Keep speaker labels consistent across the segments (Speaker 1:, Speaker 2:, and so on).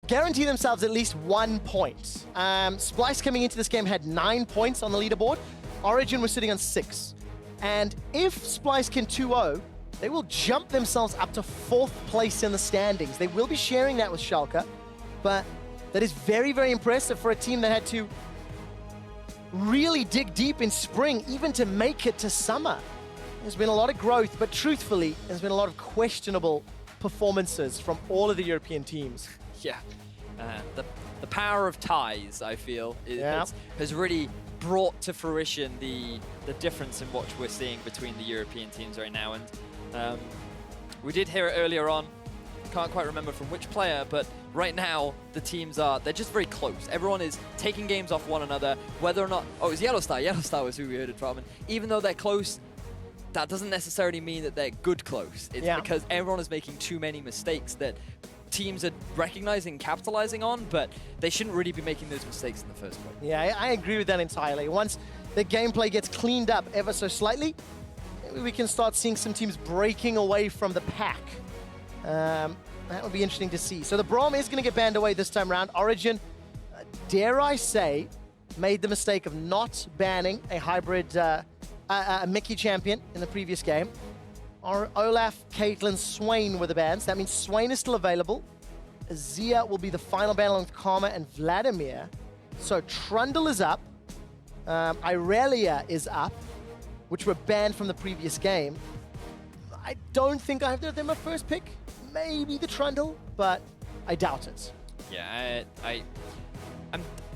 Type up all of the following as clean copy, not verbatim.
Speaker 1: guarantee themselves at least 1 point. Splyce coming into this game had 9 points on the leaderboard. Origen was sitting on 6. And if Splyce can 2-0, they will jump themselves up to 4th place in the standings. They will be sharing that with Schalke, but that is very, very impressive for a team that had to really dig deep in spring, even to make it to summer. There's been a lot of growth, but truthfully, there's been a lot of questionable performances from all of the European teams.
Speaker 2: Yeah, the power of ties, I feel, has really brought to fruition the difference in what we're seeing between the European teams right now. And we did hear it earlier on, can't quite remember from which player, but right now the teams they're just very close. Everyone is taking games off one another, whether or not, oh, it was Yellowstar. Yellowstar was who we heard it from. And even though they're close, that doesn't necessarily mean that they're good close. It's because everyone is making too many mistakes that teams are recognizing and capitalizing on, but they shouldn't really be making those mistakes in the first place.
Speaker 1: Yeah, I agree with that entirely. Once the gameplay gets cleaned up ever so slightly, maybe we can start seeing some teams breaking away from the pack. That would be interesting to see. So the Braum is going to get banned away this time around. Origen, dare I say, made the mistake of not banning a hybrid a Mickey champion in the previous game. Olaf, Caitlyn, Swain were the bans. That means Swain is still available. Zia will be the final ban along with Karma and Vladimir. So Trundle is up. Irelia is up, which were banned from the previous game. I don't think either of them are first pick. Maybe the Trundle, but I doubt it.
Speaker 2: Yeah, I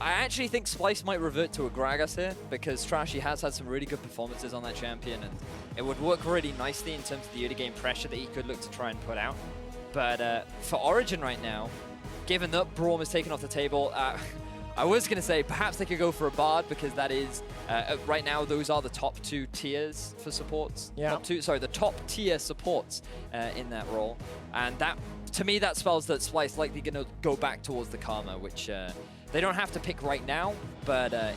Speaker 2: actually think Splyce might revert to a Gragas here, because Trashy has had some really good performances on that champion, and it would work really nicely in terms of the early game pressure that he could look to try and put out. But for Origen right now, given that Braum is taken off the table, I was going to say perhaps they could go for a Bard, because that is, right now, those are the top 2 tiers for supports.
Speaker 1: Yeah.
Speaker 2: The top tier supports in that role. And that, to me, that spells that Splyce likely going to go back towards the Karma, which they don't have to pick right now, but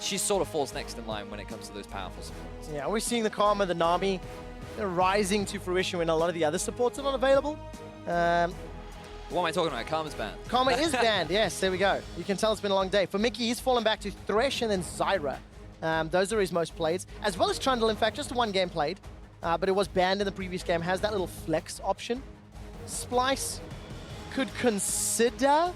Speaker 2: she sort of falls next in line when it comes to those powerful supports.
Speaker 1: Yeah, we're seeing the Karma, the Nami, they're rising to fruition when a lot of the other supports are not available.
Speaker 2: What am I talking about? Karma's banned.
Speaker 1: Karma is banned, yes, there we go. You can tell it's been a long day. For Mickey, he's fallen back to Thresh and then Zyra. Those are his most played, as well as Trundle, in fact, just 1 game played. But it was banned in the previous game, has that little flex option. Splyce could consider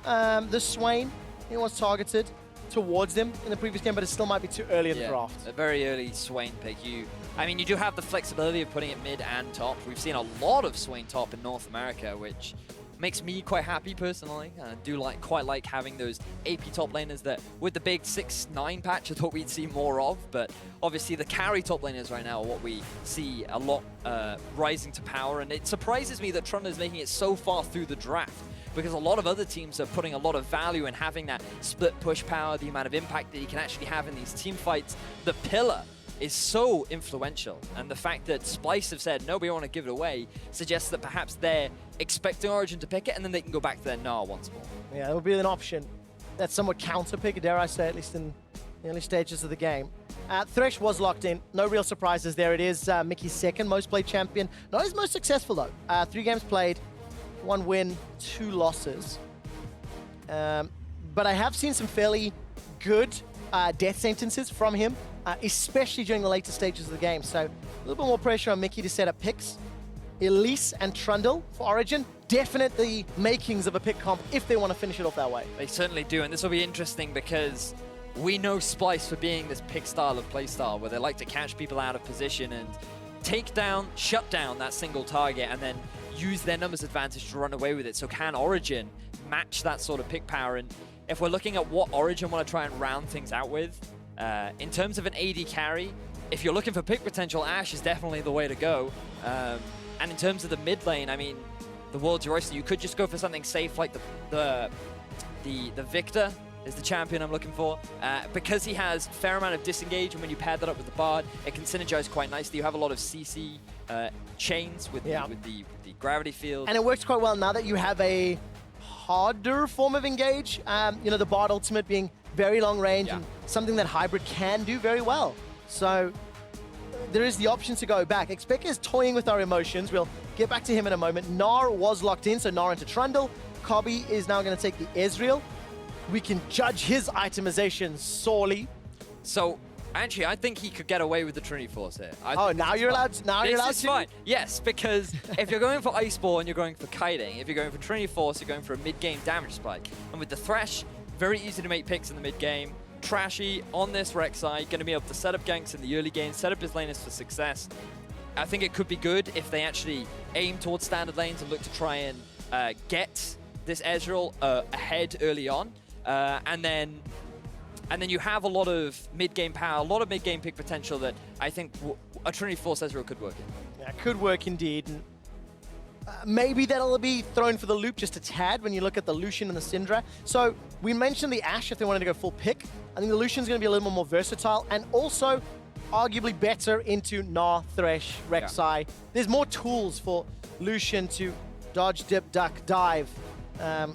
Speaker 1: the Swain. He was targeted towards them in the previous game, but it still might be too early in the draft.
Speaker 2: A very early Swain pick. I mean, you do have the flexibility of putting it mid and top. We've seen a lot of Swain top in North America, which makes me quite happy personally. I do quite like having those AP top laners that, with the big 6-9 patch, I thought we'd see more of. But obviously the carry top laners right now are what we see a lot rising to power. And it surprises me that Trundle is making it so far through the draft, because a lot of other teams are putting a lot of value in having that split push power, the amount of impact that he can actually have in these team fights. The pillar is so influential, and the fact that Splyce have said, no, we want to give it away, suggests that perhaps they're expecting Origen to pick it, and then they can go back to their Gnar once more.
Speaker 1: Yeah, it would be an option that's somewhat counter-pick, dare I say, at least in the early stages of the game. Thresh was locked in. No real surprises there. It is Mickey's 2nd most played champion. Not his most successful, though. 3 games played, 1 win, 2 losses. But I have seen some fairly good death sentences from him, especially during the later stages of the game. So a little bit more pressure on Mickey to set up picks. Elise and Trundle for Origen, definitely makings of a pick comp if they want to finish it off that way.
Speaker 2: They certainly do, and this will be interesting because we know Splyce for being this pick style of play style, where they like to catch people out of position and take down, shut down that single target, and then use their numbers advantage to run away with it. So can Origen match that sort of pick power? And if we're looking at what Origen want to try and round things out with, in terms of an AD carry, if you're looking for pick potential, Ashe is definitely the way to go. And in terms of the mid lane, I mean, the world's your oyster. You could just go for something safe like the Victor is the champion I'm looking for. Because he has a fair amount of disengage, and when you pair that up with the Bard, it can synergize quite nicely. You have a lot of CC chains with the gravity field.
Speaker 1: And it works quite well now that you have a harder form of engage. You know, the Bard ultimate being very long range and something that Hybrid can do very well. So there is the option to go back. Expecka is toying with our emotions. We'll get back to him in a moment. Gnar was locked in, so Gnar into Trundle. Kobbe is now going to take the Ezreal. We can judge his itemization sorely.
Speaker 2: So, actually, I think he could get away with the Trinity Force here.
Speaker 1: Oh, now you're allowed to? Now you're allowed to?
Speaker 2: This is fine. Yes, because if you're going for Ice Ball and you're going for kiting, if you're going for Trinity Force, you're going for a mid-game damage spike. And with the Thresh, very easy to make picks in the mid-game. Trashy on this Rek'Sai, going to be able to set up ganks in the early game, set up his laners for success. I think it could be good if they actually aim towards standard lanes and look to try and get this Ezreal ahead early on. And then you have a lot of mid-game power, a lot of mid-game pick potential that I think a Trinity Force Ezreal could work in.
Speaker 1: Yeah, could work indeed. And, maybe that'll be thrown for the loop just a tad when you look at the Lucian and the Syndra. So we mentioned the Ashe if they wanted to go full pick. I think the Lucian's going to be a little more versatile and also arguably better into Gnar, Thresh, Rek'Sai. Yeah. There's more tools for Lucian to dodge, dip, duck, dive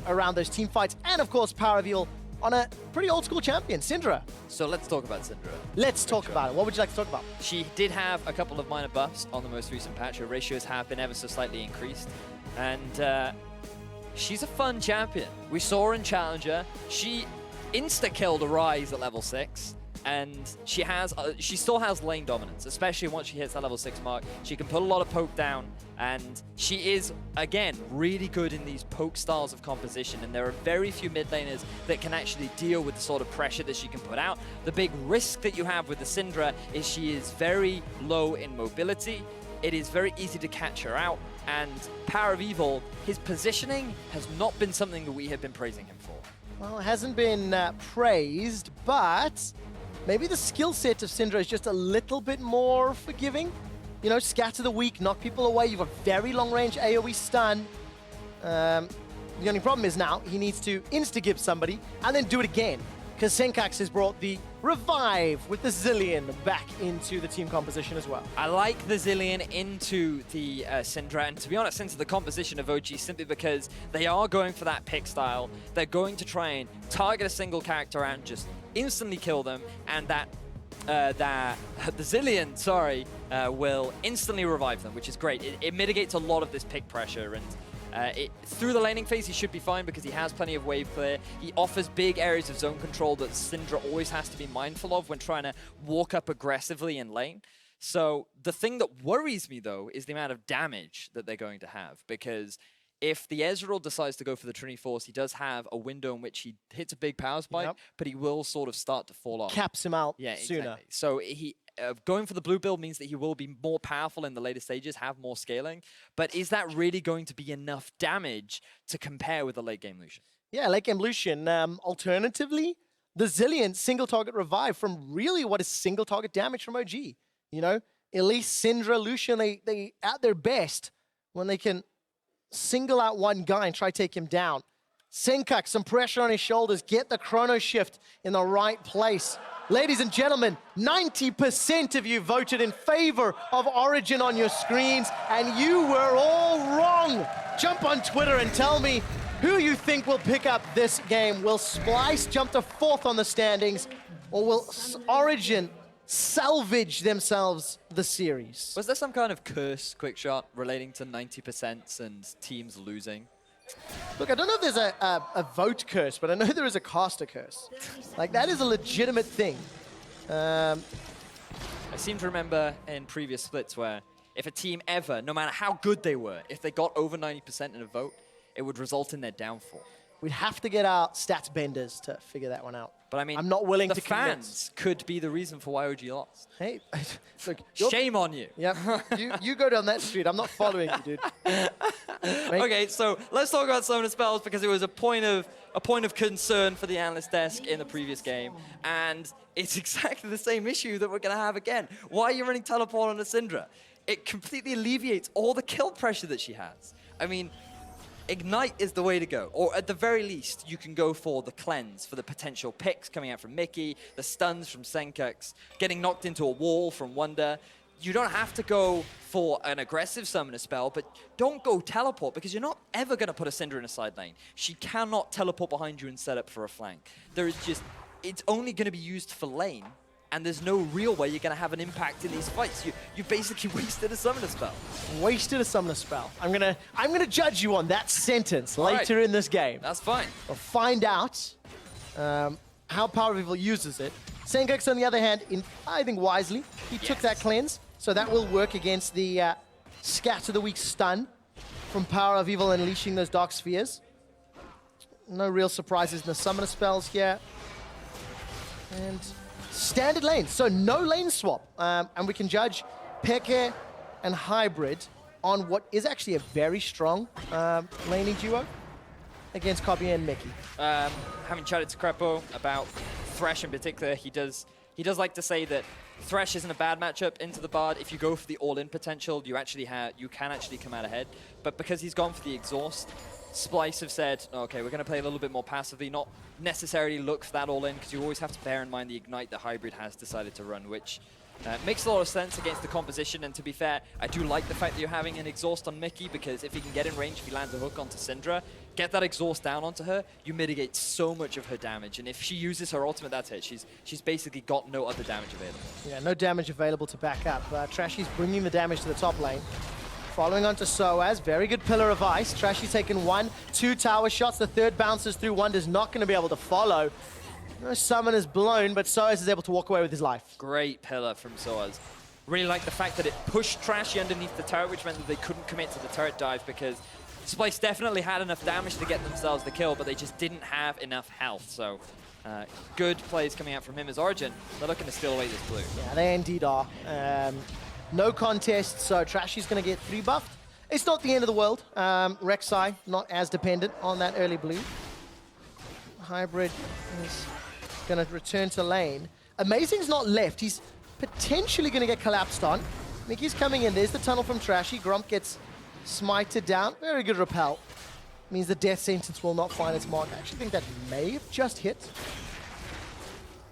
Speaker 1: around those team fights. And of course, Power Reveal on a pretty old school champion, Syndra.
Speaker 2: So let's talk about Syndra.
Speaker 1: Let's talk about it. What would you like to talk about?
Speaker 2: She did have a couple of minor buffs on the most recent patch. Her ratios have been ever so slightly increased. And she's a fun champion. We saw her in Challenger. She insta-killed a Ryze at level 6. And she still has lane dominance, especially once she hits that level 6 mark. She can put a lot of poke down, and she is, again, really good in these poke styles of composition, and there are very few mid laners that can actually deal with the sort of pressure that she can put out. The big risk that you have with the Syndra is she is very low in mobility. It is very easy to catch her out, and Power of Evil, his positioning has not been something that we have been praising him for.
Speaker 1: Well, it hasn't been praised, but maybe the skill set of Syndra is just a little bit more forgiving. You know, scatter the weak, knock people away. You've got very long-range AoE stun. The only problem is now he needs to insta-give somebody and then do it again, because Senkax has brought the revive with the Zilean back into the team composition as well.
Speaker 2: I like the Zilean into the Syndra, and to be honest, into the composition of OG, simply because they are going for that pick style. They're going to try and target a single character and just instantly kill them, and the Zilean, sorry, will instantly revive them, which is great. It mitigates a lot of this pick pressure, and through the laning phase, he should be fine because he has plenty of wave clear. He offers big areas of zone control that Syndra always has to be mindful of when trying to walk up aggressively in lane. So the thing that worries me, though, is the amount of damage that they're going to have, because if the Ezreal decides to go for the Trinity Force, he does have a window in which he hits a big power spike, but he will sort of start to fall off.
Speaker 1: Caps him out sooner.
Speaker 2: Exactly. So he going for the blue build means that he will be more powerful in the later stages, have more scaling. But is that really going to be enough damage to compare with the late game Lucian? Yeah,
Speaker 1: late game Lucian. Alternatively, the Zilean single target revive from really what is single target damage from OG. You know, at least Syndra, Lucian, they at their best when they can single out one guy and try to take him down. Senkax, some pressure on his shoulders, get the chrono shift in the right place. Ladies and gentlemen, 90% of you voted in favor of Origen on your screens, and you were all wrong. Jump on Twitter and tell me who you think will pick up this game. Will Splyce jump to 4th on the standings, or will Origen salvage themselves the series?
Speaker 2: Was there some kind of curse, quick shot, relating to 90% and teams losing?
Speaker 1: Look, I don't know if there's a vote curse, but I know there is a caster curse. Like, that is a legitimate thing.
Speaker 2: I seem to remember in previous splits where if a team ever, no matter how good they were, if they got over 90% in a vote, it would result in their downfall.
Speaker 1: We'd have to get our stats benders to figure that one out.
Speaker 2: But I mean,
Speaker 1: I'm not willing
Speaker 2: to
Speaker 1: the
Speaker 2: fans could be the reason for why OG lost.
Speaker 1: Hey, look,
Speaker 2: shame on you.
Speaker 1: Yeah, you go down that street. I'm not following you, dude.
Speaker 2: Okay, so let's talk about Summoner Spells, because it was a point of concern for the analyst desk in the previous game, and it's exactly the same issue that we're going to have again. Why are you running Teleport on a Syndra? It completely alleviates all the kill pressure that she has. I mean, Ignite is the way to go, or at the very least, you can go for the cleanse, for the potential picks coming out from Mickey, the stuns from Senkax, getting knocked into a wall from Wonder. You don't have to go for an aggressive summoner spell, but don't go teleport, because you're not ever going to put a Syndra in a side lane. She cannot teleport behind you and set up for a flank. There is just, it's only going to be used for lane, and there's no real way you're going to have an impact in these fights. You basically wasted a summoner spell.
Speaker 1: Wasted a summoner spell. I'm gonna judge you on that sentence later in this game.
Speaker 2: That's fine.
Speaker 1: We'll find out how Power of Evil uses it. Sengox, on the other hand, I think wisely, he took that cleanse, so that will work against the Scatter the Weak stun from Power of Evil unleashing those Dark Spheres. No real surprises in the summoner spells here. And standard lane, so no lane swap. And we can judge Peke and Hybrid on what is actually a very strong laning duo against Copy and Mickey.
Speaker 2: Having chatted to Crepo about Thresh in particular, he does like to say that Thresh isn't a bad matchup into the Bard. If you go for the all-in potential, you can actually come out ahead. But because he's gone for the exhaust, Splyce have said, okay, we're going to play a little bit more passively, not necessarily look for that all-in, because you always have to bear in mind the Ignite that Hybrid has decided to run, which makes a lot of sense against the composition. And to be fair, I do like the fact that you're having an exhaust on Mickey, because if he can get in range, if he lands a hook onto Syndra, get that exhaust down onto her, you mitigate so much of her damage. And if she uses her ultimate, that's it. She's basically got no other damage available.
Speaker 1: Yeah, no damage available to back up. Trashy's bringing the damage to the top lane. Following on to Soaz, very good Pillar of Ice. Trashy's taken 1, 2 tower shots. The third bounces through. One is not going to be able to follow. No summon is blown, but Soaz is able to walk away with his life.
Speaker 2: Great Pillar from Soaz. Really like the fact that it pushed Trashy underneath the turret, which meant that they couldn't commit to the turret dive, because Splyce definitely had enough damage to get themselves the kill, but they just didn't have enough health. So good plays coming out from him as Origen. They're looking to steal away this blue.
Speaker 1: Yeah, they indeed are. No contest, so Trashy's going to get 3 buffed. It's not the end of the world. Rek'Sai not as dependent on that early blue. Hybrid is going to return to lane. Amazing's not left. He's potentially going to get collapsed on. Mickey's coming in. There's the tunnel from Trashy. Gromp gets smited down. Very good repel. Means the death sentence will not find its mark. I actually think that may have just hit.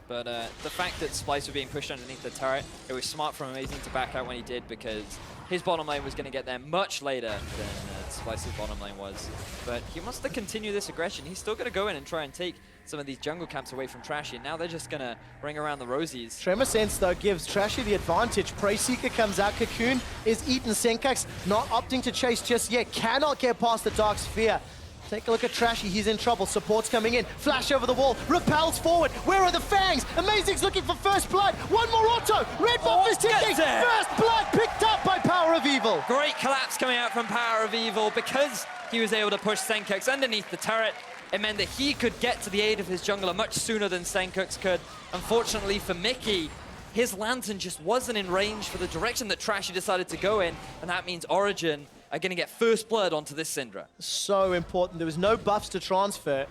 Speaker 2: But the fact that Splyce were being pushed underneath the turret, it was smart from Amazing to back out when he did, because his bottom lane was going to get there much later than Splyce's bottom lane was. But he wants to continue this aggression. He's still going to go in and try and take some of these jungle camps away from Trashy, and now they're just going to ring around the rosies.
Speaker 1: Tremor Sense, though, gives Trashy the advantage. Prey Seeker comes out. Cocoon is eaten. Senkax not opting to chase just yet. Cannot get past the Dark Sphere. Take a look at Trashy, he's in trouble. Support's coming in. Flash over the wall. Repels forward. Where are the fangs? Amazing's looking for first blood. One more auto. Red buff is ticking. First blood picked up by Power of Evil.
Speaker 2: Great collapse coming out from Power of Evil. Because he was able to push Senkax underneath the turret, it meant that he could get to the aid of his jungler much sooner than Senkax could. Unfortunately for Mickey, his Lantern just wasn't in range for the direction that Trashy decided to go in, and that means Origen are going to get first blood onto this Syndra.
Speaker 1: So important. There was no buffs to transfer.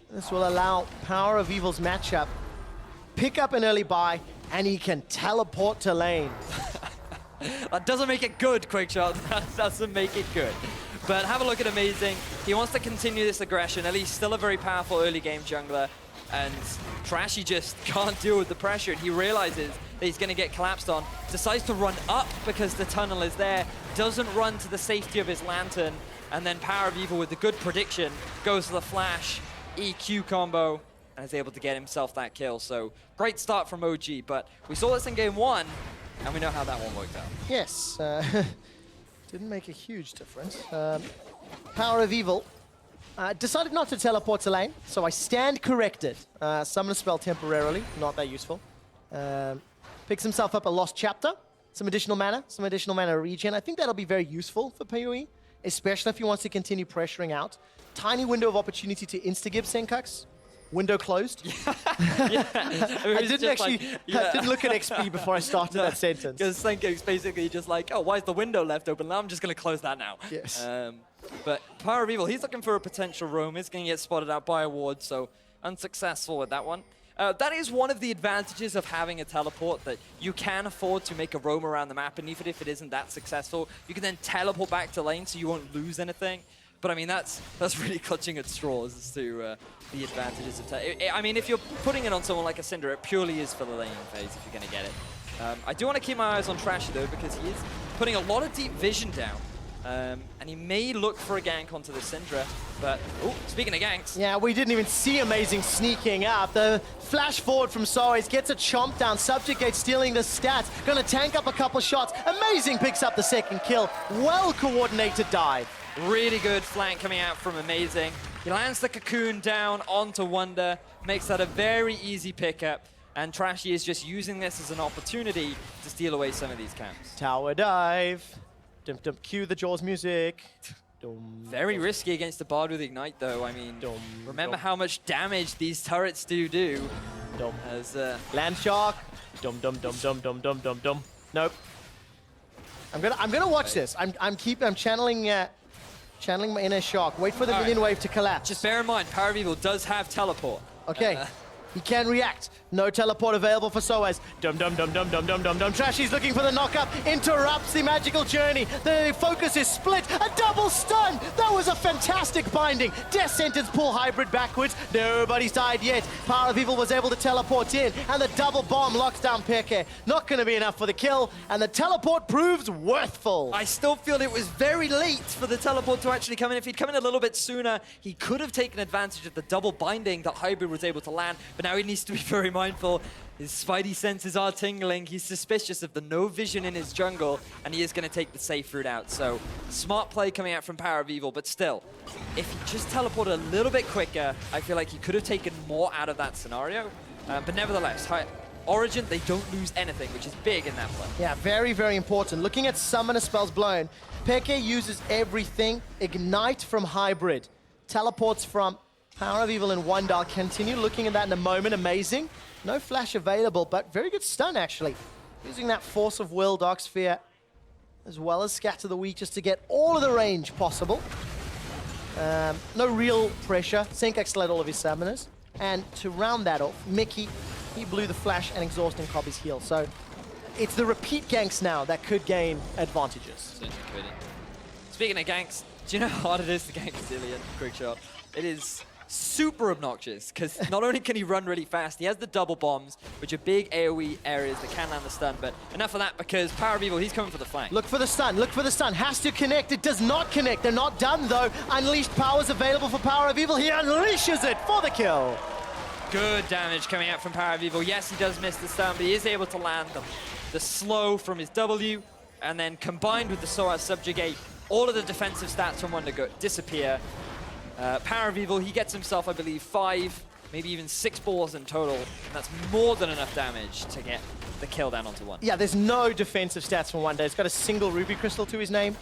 Speaker 1: This will allow Power of Evil's matchup pick up an early buy, and he can teleport to lane.
Speaker 2: That doesn't make it good, Quickshot. That doesn't make it good. But have a look at Amazing. He wants to continue this aggression. At least still a very powerful early game jungler. And Trashy just can't deal with the pressure, and he realizes that he's going to get collapsed on. Decides to run up because the tunnel is there. Doesn't run to the safety of his Lantern. And then Power of Evil with the good prediction goes to the flash, EQ combo, and is able to get himself that kill. So great start from OG, but we saw this in game 1, and we know how that one worked out.
Speaker 1: Yes, didn't make a huge difference. Power of Evil decided not to teleport to lane, so I stand corrected. Summon a spell temporarily, not that useful. Picks himself up a Lost Chapter, some additional mana regen. I think that'll be very useful for PoE, especially if he wants to continue pressuring out. Tiny window of opportunity to insta-give Senkax. Window closed.
Speaker 2: Yeah.
Speaker 1: I didn't look at XP before I started that sentence.
Speaker 2: Because Senkax basically just like, oh, why is the window left open? I'm just going to close that now.
Speaker 1: Yes.
Speaker 2: But Power of Evil, he's looking for a potential roam. He's going to get spotted out by a ward, so unsuccessful with that one. That is one of the advantages of having a teleport, that you can afford to make a roam around the map, and even if it isn't that successful, you can then teleport back to lane so you won't lose anything. But I mean, that's really clutching at straws as to the advantages of I mean, if you're putting it on someone like a Syndra, it purely is for the laning phase if you're going to get it. I do want to keep my eyes on Trashy though, because he is putting a lot of deep vision down. And he may look for a gank onto the Syndra, but, oh, speaking of ganks.
Speaker 1: Yeah, we didn't even see Amazing sneaking up. The flash forward from Soaz gets a chomp down. Subjugate stealing the stats. Gonna tank up a couple shots. Amazing picks up the second kill. Well-coordinated dive.
Speaker 2: Really good flank coming out from Amazing. He lands the cocoon down onto Wonder, makes that a very easy pickup, and Trashy is just using this as an opportunity to steal away some of these camps.
Speaker 1: Tower dive. Dum dum, cue the Jaws music. Dum,
Speaker 2: Very
Speaker 1: dum,
Speaker 2: risky against the Bard with Ignite, though. I mean,
Speaker 1: dum,
Speaker 2: remember
Speaker 1: dum,
Speaker 2: how much damage these turrets do.
Speaker 1: dum.
Speaker 2: As
Speaker 1: Land shark. Dum dum dum dum dum dum dum dum. Nope. I'm gonna watch this. I'm channeling my inner shark. Wait for the minion wave to collapse.
Speaker 2: just bear in mind, Power of Evil does have teleport.
Speaker 1: Okay. He can react. No teleport available for Soaz. Dum dum dum dum dum dum dum dum. Trashy's looking for the knockup. Interrupts the magical journey. The focus is split. A double stun. That was a fantastic binding. Death Sentence pull hybrid backwards. Nobody's died yet. Power of Evil was able to teleport in, and the double bomb locks down Peke. Not going to be enough for the kill, and the teleport proves worthful.
Speaker 2: I still feel it was very late for the teleport to actually come in. If he'd come in a little bit sooner, he could have taken advantage of the double binding that hybrid was able to land, but now he needs to be very mindful. His spidey senses are tingling. He's suspicious of the no vision in his jungle, and he is going to take the safe route out. So, smart play coming out from Power of Evil, but still, if he just teleported a little bit quicker, I feel like he could have taken more out of that scenario. But nevertheless, Origen, they don't lose anything, which is big in that play.
Speaker 1: Yeah, very, very important. Looking at summoner spells blown, Peke uses everything. Ignite from hybrid. Teleports from Power of Evil and Wonder. I'll continue looking at that in a moment. Amazing. No flash available, but very good stun, actually. Using that Force of Will, Dark Sphere, as well as Scatter the Weak, just to get all of the range possible. No real pressure. Senkax led all of his summoners. And to round that off, Mickey, he blew the flash and exhaust and Cobby's heal. So it's the repeat ganks now that could gain advantages.
Speaker 2: Certainly could. Speaking of ganks, do you know how hard it is to gank Zillion? Quick shot. It is super obnoxious, because not only can he run really fast, he has the double bombs, which are big AoE areas that can land the stun, but enough of that, because Power of Evil, he's coming for the flank.
Speaker 1: Look for the stun, look for the stun. Has to connect, it does not connect. They're not done, though. Unleashed powers available for Power of Evil. He unleashes it for the kill.
Speaker 2: Good damage coming out from Power of Evil. Yes, he does miss the stun, but he is able to land the slow from his W, and then combined with the Soaz Subjugate, all of the defensive stats from Wonder disappear. Power of Evil, he gets himself, I believe, 5, maybe even 6 balls in total, and that's more than enough damage to get the kill down onto one.
Speaker 1: Yeah, there's no defensive stats from Wonder. He's got a single Ruby Crystal to his name.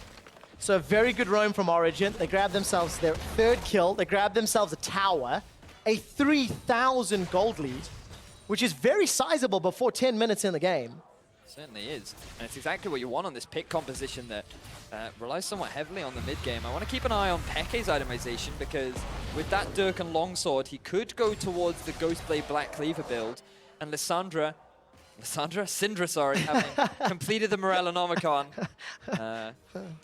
Speaker 1: So a very good roam from Origen. They grab themselves their third kill. They grab themselves a tower, a 3,000 gold lead, which is very sizable before 10 minutes in the game.
Speaker 2: Certainly is, and it's exactly what you want on this pick composition that relies somewhat heavily on the mid game. I want to keep an eye on Peke's itemization, because with that Dirk and Longsword, he could go towards the Ghostblade Black Cleaver build, and Syndra, sorry, having completed the Morellonomicon.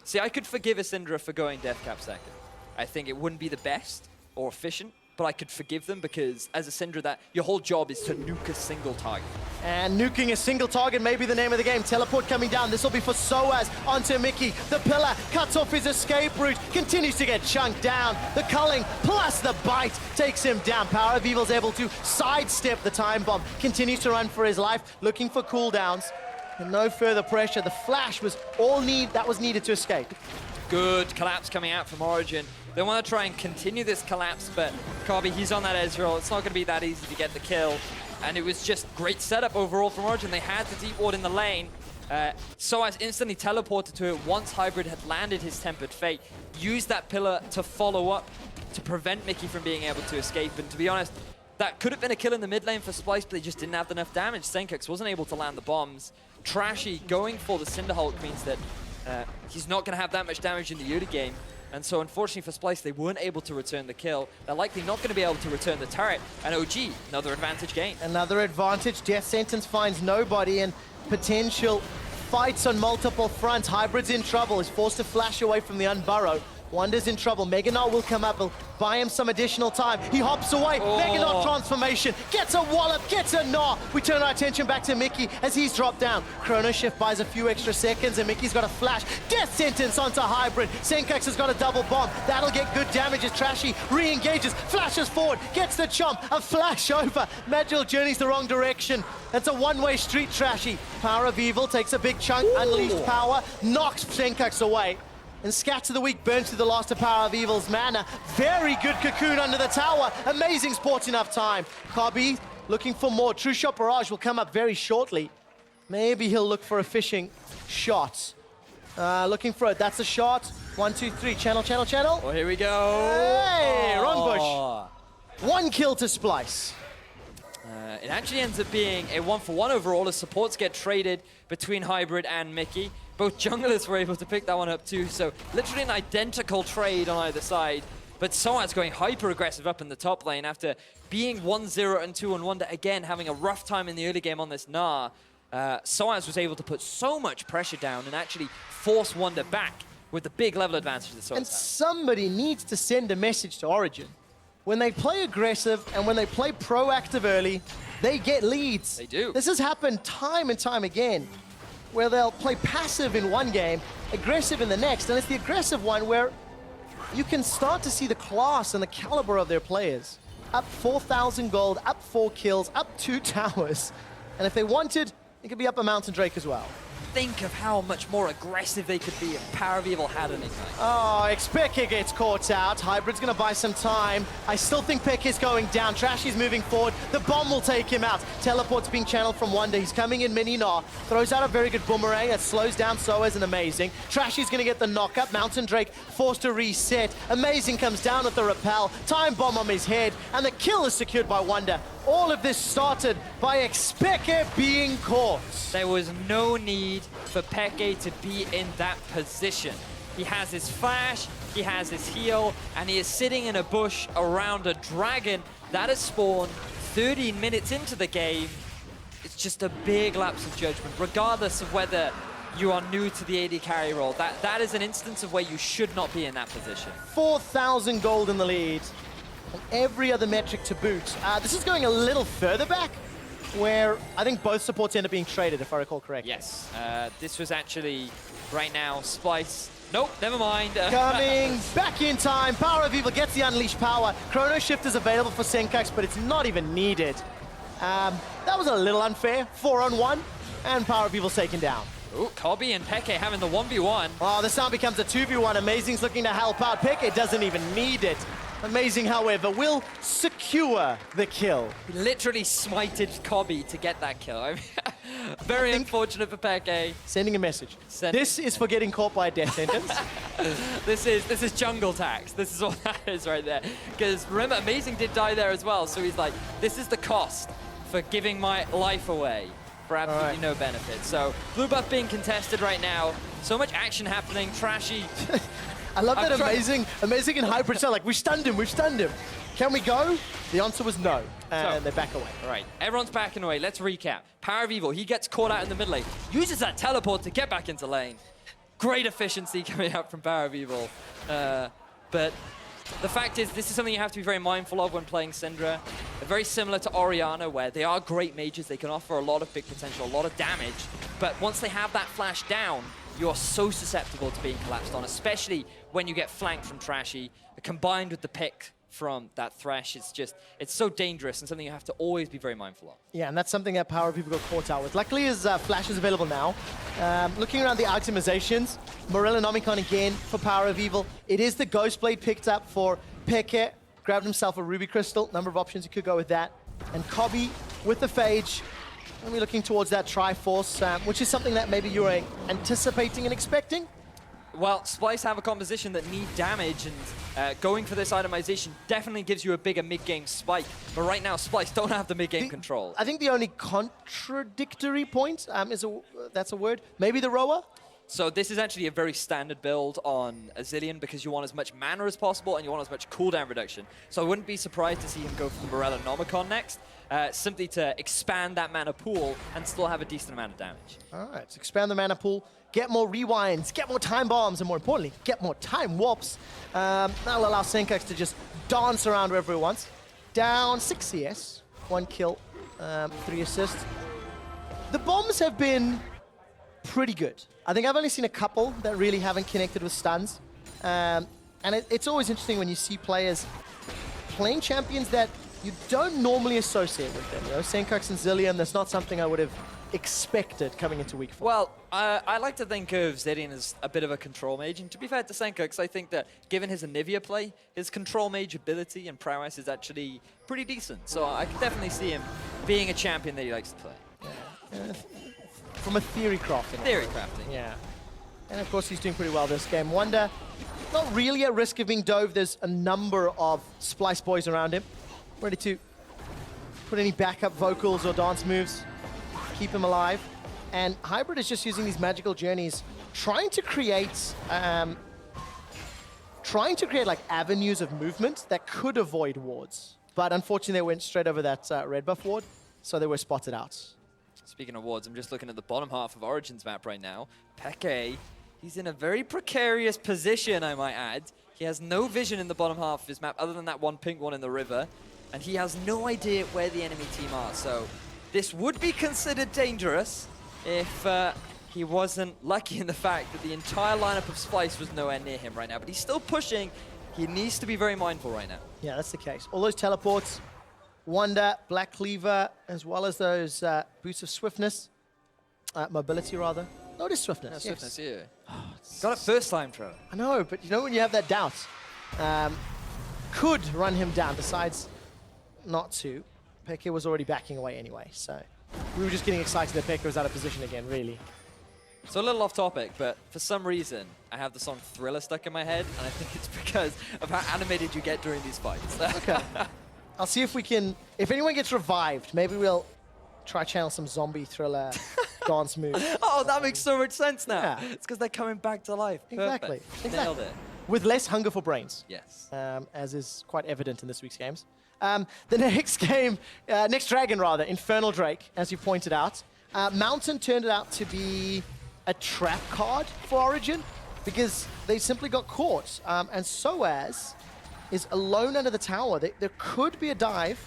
Speaker 2: See, I could forgive a Syndra for going Deathcap second. I think it wouldn't be the best or efficient, but I could forgive them, because as a Syndra, that your whole job is to nuke a single target.
Speaker 1: And nuking a single target may be the name of the game. Teleport coming down. This will be for Soaz onto Mickey. The pillar cuts off his escape route. Continues to get chunked down. The culling plus the bite takes him down. Power of Evil's able to sidestep the time bomb. Continues to run for his life, looking for cooldowns. And no further pressure. The flash was all that was needed to escape.
Speaker 2: Good collapse coming out from Origen. They want to try and continue this collapse, but Cobby, he's on that Ezreal. It's not going to be that easy to get the kill. And it was just great setup overall from Origen. They had the deep ward in the lane. Soaz instantly teleported to it once Hybrid had landed his Tempered Fate. Used that pillar to follow up to prevent Mickey from being able to escape. And to be honest, that could have been a kill in the mid lane for Splyce, but they just didn't have enough damage. Senkax wasn't able to land the bombs. Trashy going for the Cinderhulk means that he's not going to have that much damage in the early game. And so unfortunately for Splyce, they weren't able to return the kill. They're likely not going to be able to return the turret. And OG, another advantage gain.
Speaker 1: Another advantage. Death Sentence finds nobody, and potential fights on multiple fronts. Hybrid's in trouble. Is forced to flash away from the Unburrow. Wanda's in trouble. Meganar will come up, will buy him some additional time. He hops away. Meganar transformation, gets a wallop, gets a gnaw. We turn our attention back to Mickey as he's dropped down. Chrono Shift buys a few extra seconds and Mickey's got a flash. Death Sentence onto Hybrid. Senkax has got a double bomb. That'll get good damage as Trashy re-engages, flashes forward, gets the chomp, a flash over. Magical journeys the wrong direction. That's a one-way street, Trashy. Power of Evil takes a big chunk, unleashed power, knocks Senkax away. And Scat to the Weak burns through the last of Power of Evil's mana. Very good cocoon under the tower. Amazing sports enough time. Cobby looking for more. True Shot Barrage will come up very shortly. Maybe he'll look for a fishing shot. Looking for it. That's a shot. 1, 2, 3. Channel, channel, channel.
Speaker 2: Oh, here we go.
Speaker 1: Hey, wrong bush. 1 kill to Splyce.
Speaker 2: It actually ends up being a 1-for-1 overall as supports get traded between Hybrid and Mickey. Both junglers were able to pick that one up too, so literally an identical trade on either side. But Soaz going hyper-aggressive up in the top lane after being 1-0 and 2 on Wanda, again having a rough time in the early game on this Gnar. Soaz was able to put so much pressure down and actually force Wanda back with the big level advantage that Soaz
Speaker 1: And
Speaker 2: has.
Speaker 1: somebody needs to send a message to Origen. When they play aggressive and when they play proactive early, they get leads.
Speaker 2: They do.
Speaker 1: This has happened time and time again, where they'll play passive in one game, aggressive in the next, and it's the aggressive one where you can start to see the class and the caliber of their players. Up 4,000 gold, up 4 kills, up 2 towers. And if they wanted, it could be up a Mountain Drake as well.
Speaker 2: Think of how much more aggressive they could be if Power of Evil had an Ignite.
Speaker 1: Oh, Peke gets caught out. Hybrid's going to buy some time. I still think Peke is going down. Trashy's moving forward. The bomb will take him out. Teleport's being channeled from Wanda. He's coming in mini Gnar. Throws out a very good boomerang that slows down Soaz and Amazing. Trashy's going to get the knock-up. Mountain Drake forced to reset. Amazing comes down with the repel. Time bomb on his head. And the kill is secured by Wanda. All of this started by Peke being caught.
Speaker 2: There was no need for Peke to be in that position. He has his flash, he has his heal, and he is sitting in a bush around a dragon that has spawned 13 minutes into the game. It's just a big lapse of judgment, regardless of whether you are new to the AD carry role. That is an instance of where you should not be in that position.
Speaker 1: 4,000 gold in the lead. And every other metric to boot. This is going a little further back, where I think both supports end up being traded, if I recall correctly.
Speaker 2: Yes, this was actually, right now, Splyce. Nope, never mind.
Speaker 1: Coming back in time. Power of Evil gets the unleashed power. Chrono Shift is available for Senkax, but it's not even needed. That was a little unfair. 4-on-1, and Power of Evil's taken down.
Speaker 2: Ooh, Cobby and Peke having the 1v1.
Speaker 1: Oh, this now becomes a 2v1. Amazing's looking to help out. Peke doesn't even need it. Amazing, however, will secure the kill.
Speaker 2: He literally smited Cobby to get that kill. I mean, very unfortunate for Peke.
Speaker 1: Sending a message. This is for getting caught by a death sentence.
Speaker 2: This is jungle tax. This is what that is right there. Because remember, Amazing did die there as well. So he's like, this is the cost for giving my life away for absolutely no benefit. So blue buff being contested right now. So much action happening. Trashy.
Speaker 1: I love that Amazing and Hybrid sound like, we stunned him. Can we go? The answer was no, and they back away.
Speaker 2: All right, everyone's backing away. Let's recap. Power of Evil, he gets caught out in the mid lane, uses that teleport to get back into lane. Great efficiency coming out from Power of Evil. But the fact is, this is something you have to be very mindful of when playing Syndra. They're very similar to Oriana, where they are great mages. They can offer a lot of big potential, a lot of damage. But once they have that flash down, you are so susceptible to being collapsed on, especially when you get flanked from Trashy. Combined with the pick from that Thresh, it's so dangerous and something you have to always be very mindful of.
Speaker 1: Yeah, and that's something that Power of Evil got caught out with. Luckily, his flash is available now. Looking around the itemizations, Morellonomicon again for Power of Evil. It is the Ghostblade picked up for Peke. Grabbed himself a Ruby Crystal. Number of options you could go with that. And Cobby with the Phage. We're looking towards that Triforce, which is something that maybe you were anticipating and expecting.
Speaker 2: Well, Splyce have a composition that need damage, and going for this itemization definitely gives you a bigger mid-game spike. But right now, Splyce don't have the mid-game control.
Speaker 1: I think the only contradictory point that's a word, maybe the Roa?
Speaker 2: So this is actually a very standard build on Azilian because you want as much mana as possible and you want as much cooldown reduction. So I wouldn't be surprised to see him go for the Morellonomicon next. simply to expand that mana pool and still have a decent amount of damage.
Speaker 1: All right, so expand the mana pool, get more rewinds, get more time bombs, and more importantly, get more time warps. That'll allow Senkax to just dance around wherever he wants. Down 6 CS, 1 kill, 3 assists. The bombs have been pretty good. I think I've only seen a couple that really haven't connected with stuns. And it's always interesting when you see players playing champions that you don't normally associate with them. You know, Senkax and Zillion, that's not something I would have expected coming into week 4.
Speaker 2: Well, I like to think of Zillion as a bit of a control mage, and to be fair to Senkax, I think that given his Anivia play, his control mage ability and prowess is actually pretty decent. So I can definitely see him being a champion that he likes to play.
Speaker 1: Yeah. From a theory crafting.
Speaker 2: Theory crafting.
Speaker 1: Yeah. And of course he's doing pretty well this game. Wonder, not really at risk of being dove. There's a number of Splyce boys around him. Ready to put any backup vocals or dance moves, keep him alive. And Hybrid is just using these magical journeys, trying to create like avenues of movement that could avoid wards. But unfortunately they went straight over that red buff ward, so they were spotted out.
Speaker 2: Speaking of wards, I'm just looking at the bottom half of Origen's map right now. Peke, he's in a very precarious position, I might add. He has no vision in the bottom half of his map other than that one pink one in the river. And he has no idea where the enemy team are. So this would be considered dangerous if he wasn't lucky in the fact that the entire lineup of Splyce was nowhere near him right now. But he's still pushing. He needs to be very mindful right now.
Speaker 1: Yeah, that's the case. All those teleports, Wonder, Black Cleaver, as well as those boosts of swiftness, mobility rather. No, it is swiftness.
Speaker 2: Yeah,
Speaker 1: Yes.
Speaker 2: swiftness, yeah. Got it first time, Trevor.
Speaker 1: I know, but you know when you have that doubt, could run him down, decides not to. Peke was already backing away anyway, so we were just getting excited that Peke was out of position again, really.
Speaker 2: So a little off topic, but for some reason, I have the song Thriller stuck in my head, and I think it's because of how animated you get during these fights.
Speaker 1: Okay. I'll see if we can, if anyone gets revived, maybe we'll try channel some zombie Thriller dance moves.
Speaker 2: Oh, that makes so much sense now.
Speaker 1: Yeah.
Speaker 2: It's because they're coming back to life.
Speaker 1: Exactly.
Speaker 2: Perfect. Nailed it.
Speaker 1: With less hunger for brains.
Speaker 2: Yes.
Speaker 1: As is quite evident in this week's games. The next game, next dragon rather, Infernal Drake, as you pointed out. Mountain turned out to be a trap card for Origen because they simply got caught. And Soaz is alone under the tower. There could be a dive.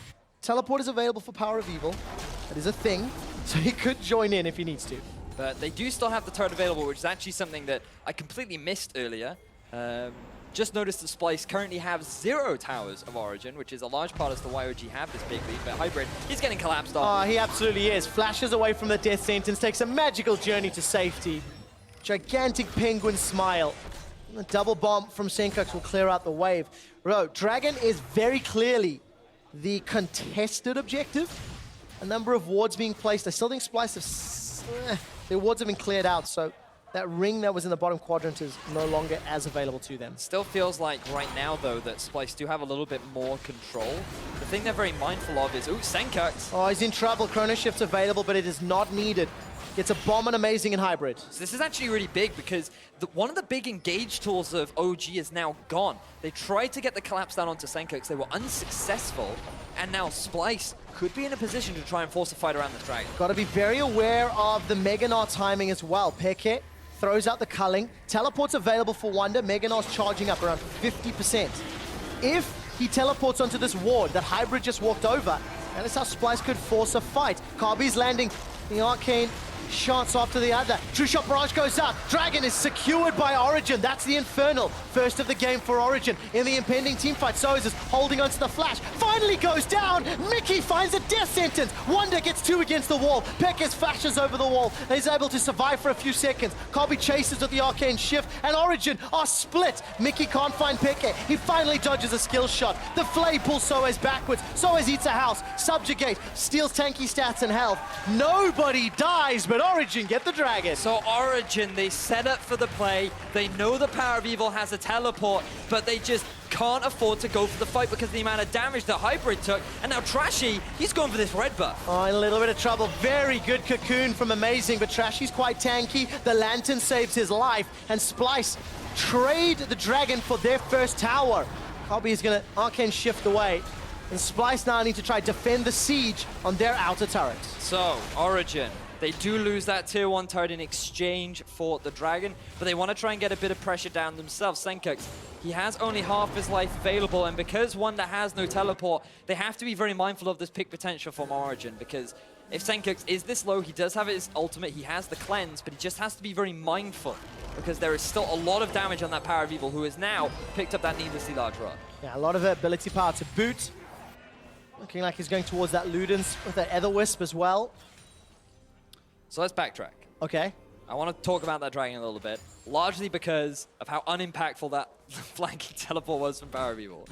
Speaker 1: Teleport is available for Power of Evil. That is a thing, so he could join in if he needs to.
Speaker 2: But they do still have the turret available, which is actually something that I completely missed earlier. Just noticed that Splyce currently have 0 towers of Origen, which is a large part as to why OG have this big lead. But Hybrid, he's getting collapsed on.
Speaker 1: Oh, he absolutely is. Flashes away from the death sentence, takes a magical journey to safety. Gigantic penguin smile. The double bomb from Senkax will clear out the wave. Bro, Dragon is very clearly the contested objective. A number of wards being placed. I still think Splyce have... their wards have been cleared out, so that ring that was in the bottom quadrant is no longer as available to them.
Speaker 2: Still feels like right now, though, that Splyce do have a little bit more control. The thing they're very mindful of is, ooh, Senkax.
Speaker 1: Oh, he's in trouble. Chrono Shift's available, but it is not needed. Gets a bomb and amazing in Hybrid.
Speaker 2: So this is actually really big because one of the big engage tools of OG is now gone. They tried to get the collapse down onto Senkax. They were unsuccessful. And now Splyce could be in a position to try and force a fight around the dragon.
Speaker 1: Got to be very aware of the Meganar timing as well. Peke throws out the culling. Teleport's available for Wonder. Meganar's charging up around 50%. If he teleports onto this ward that Hybrid just walked over, that is how Splyce could force a fight. Karbi's landing the arcane shots after the other. True Shot Barrage goes out. Dragon is secured by Origen. That's the Infernal. First of the game for Origen in the impending teamfight. Soaz is holding onto the flash. Finally goes down. Mickey finds a death sentence. Wonder gets 2 against the wall. Pekes flashes over the wall. He's able to survive for a few seconds. Karbi chases with the arcane shift, and Origen are split. Mickey can't find Peke. He finally dodges a skill shot. The Flay pulls Soaz backwards. Soaz eats a house. Subjugate. Steals tanky stats and health. Nobody dies, but Origen get the dragon.
Speaker 2: So Origen, they set up for the play. They know the Power of Evil has a teleport, but they just can't afford to go for the fight because of the amount of damage that Hybrid took. And now Trashy, he's going for this red buff.
Speaker 1: Oh, in a little bit of trouble. Very good cocoon from Amazing, but Trashy's quite tanky. The Lantern saves his life, and Splyce trade the dragon for their first tower. Karbi is going to arcane shift away. And Splyce now need to try to defend the siege on their outer turret.
Speaker 2: So, Origen, they do lose that tier 1 turret in exchange for the Dragon, but they want to try and get a bit of pressure down themselves. Senkux, he has only half his life available, and because Wonder has no teleport, they have to be very mindful of this pick potential from Origen, because if Senkux is this low, he does have his ultimate, he has the cleanse, but he just has to be very mindful, because there is still a lot of damage on that Power of Evil, who has now picked up that needlessly large rod.
Speaker 1: Yeah, a lot of ability power to boot. Looking like he's going towards that Ludens with that Ether Wisp as well.
Speaker 2: So let's backtrack.
Speaker 1: Okay.
Speaker 2: I want to talk about that Dragon a little bit, largely because of how unimpactful that flanking teleport was from Power of Evil.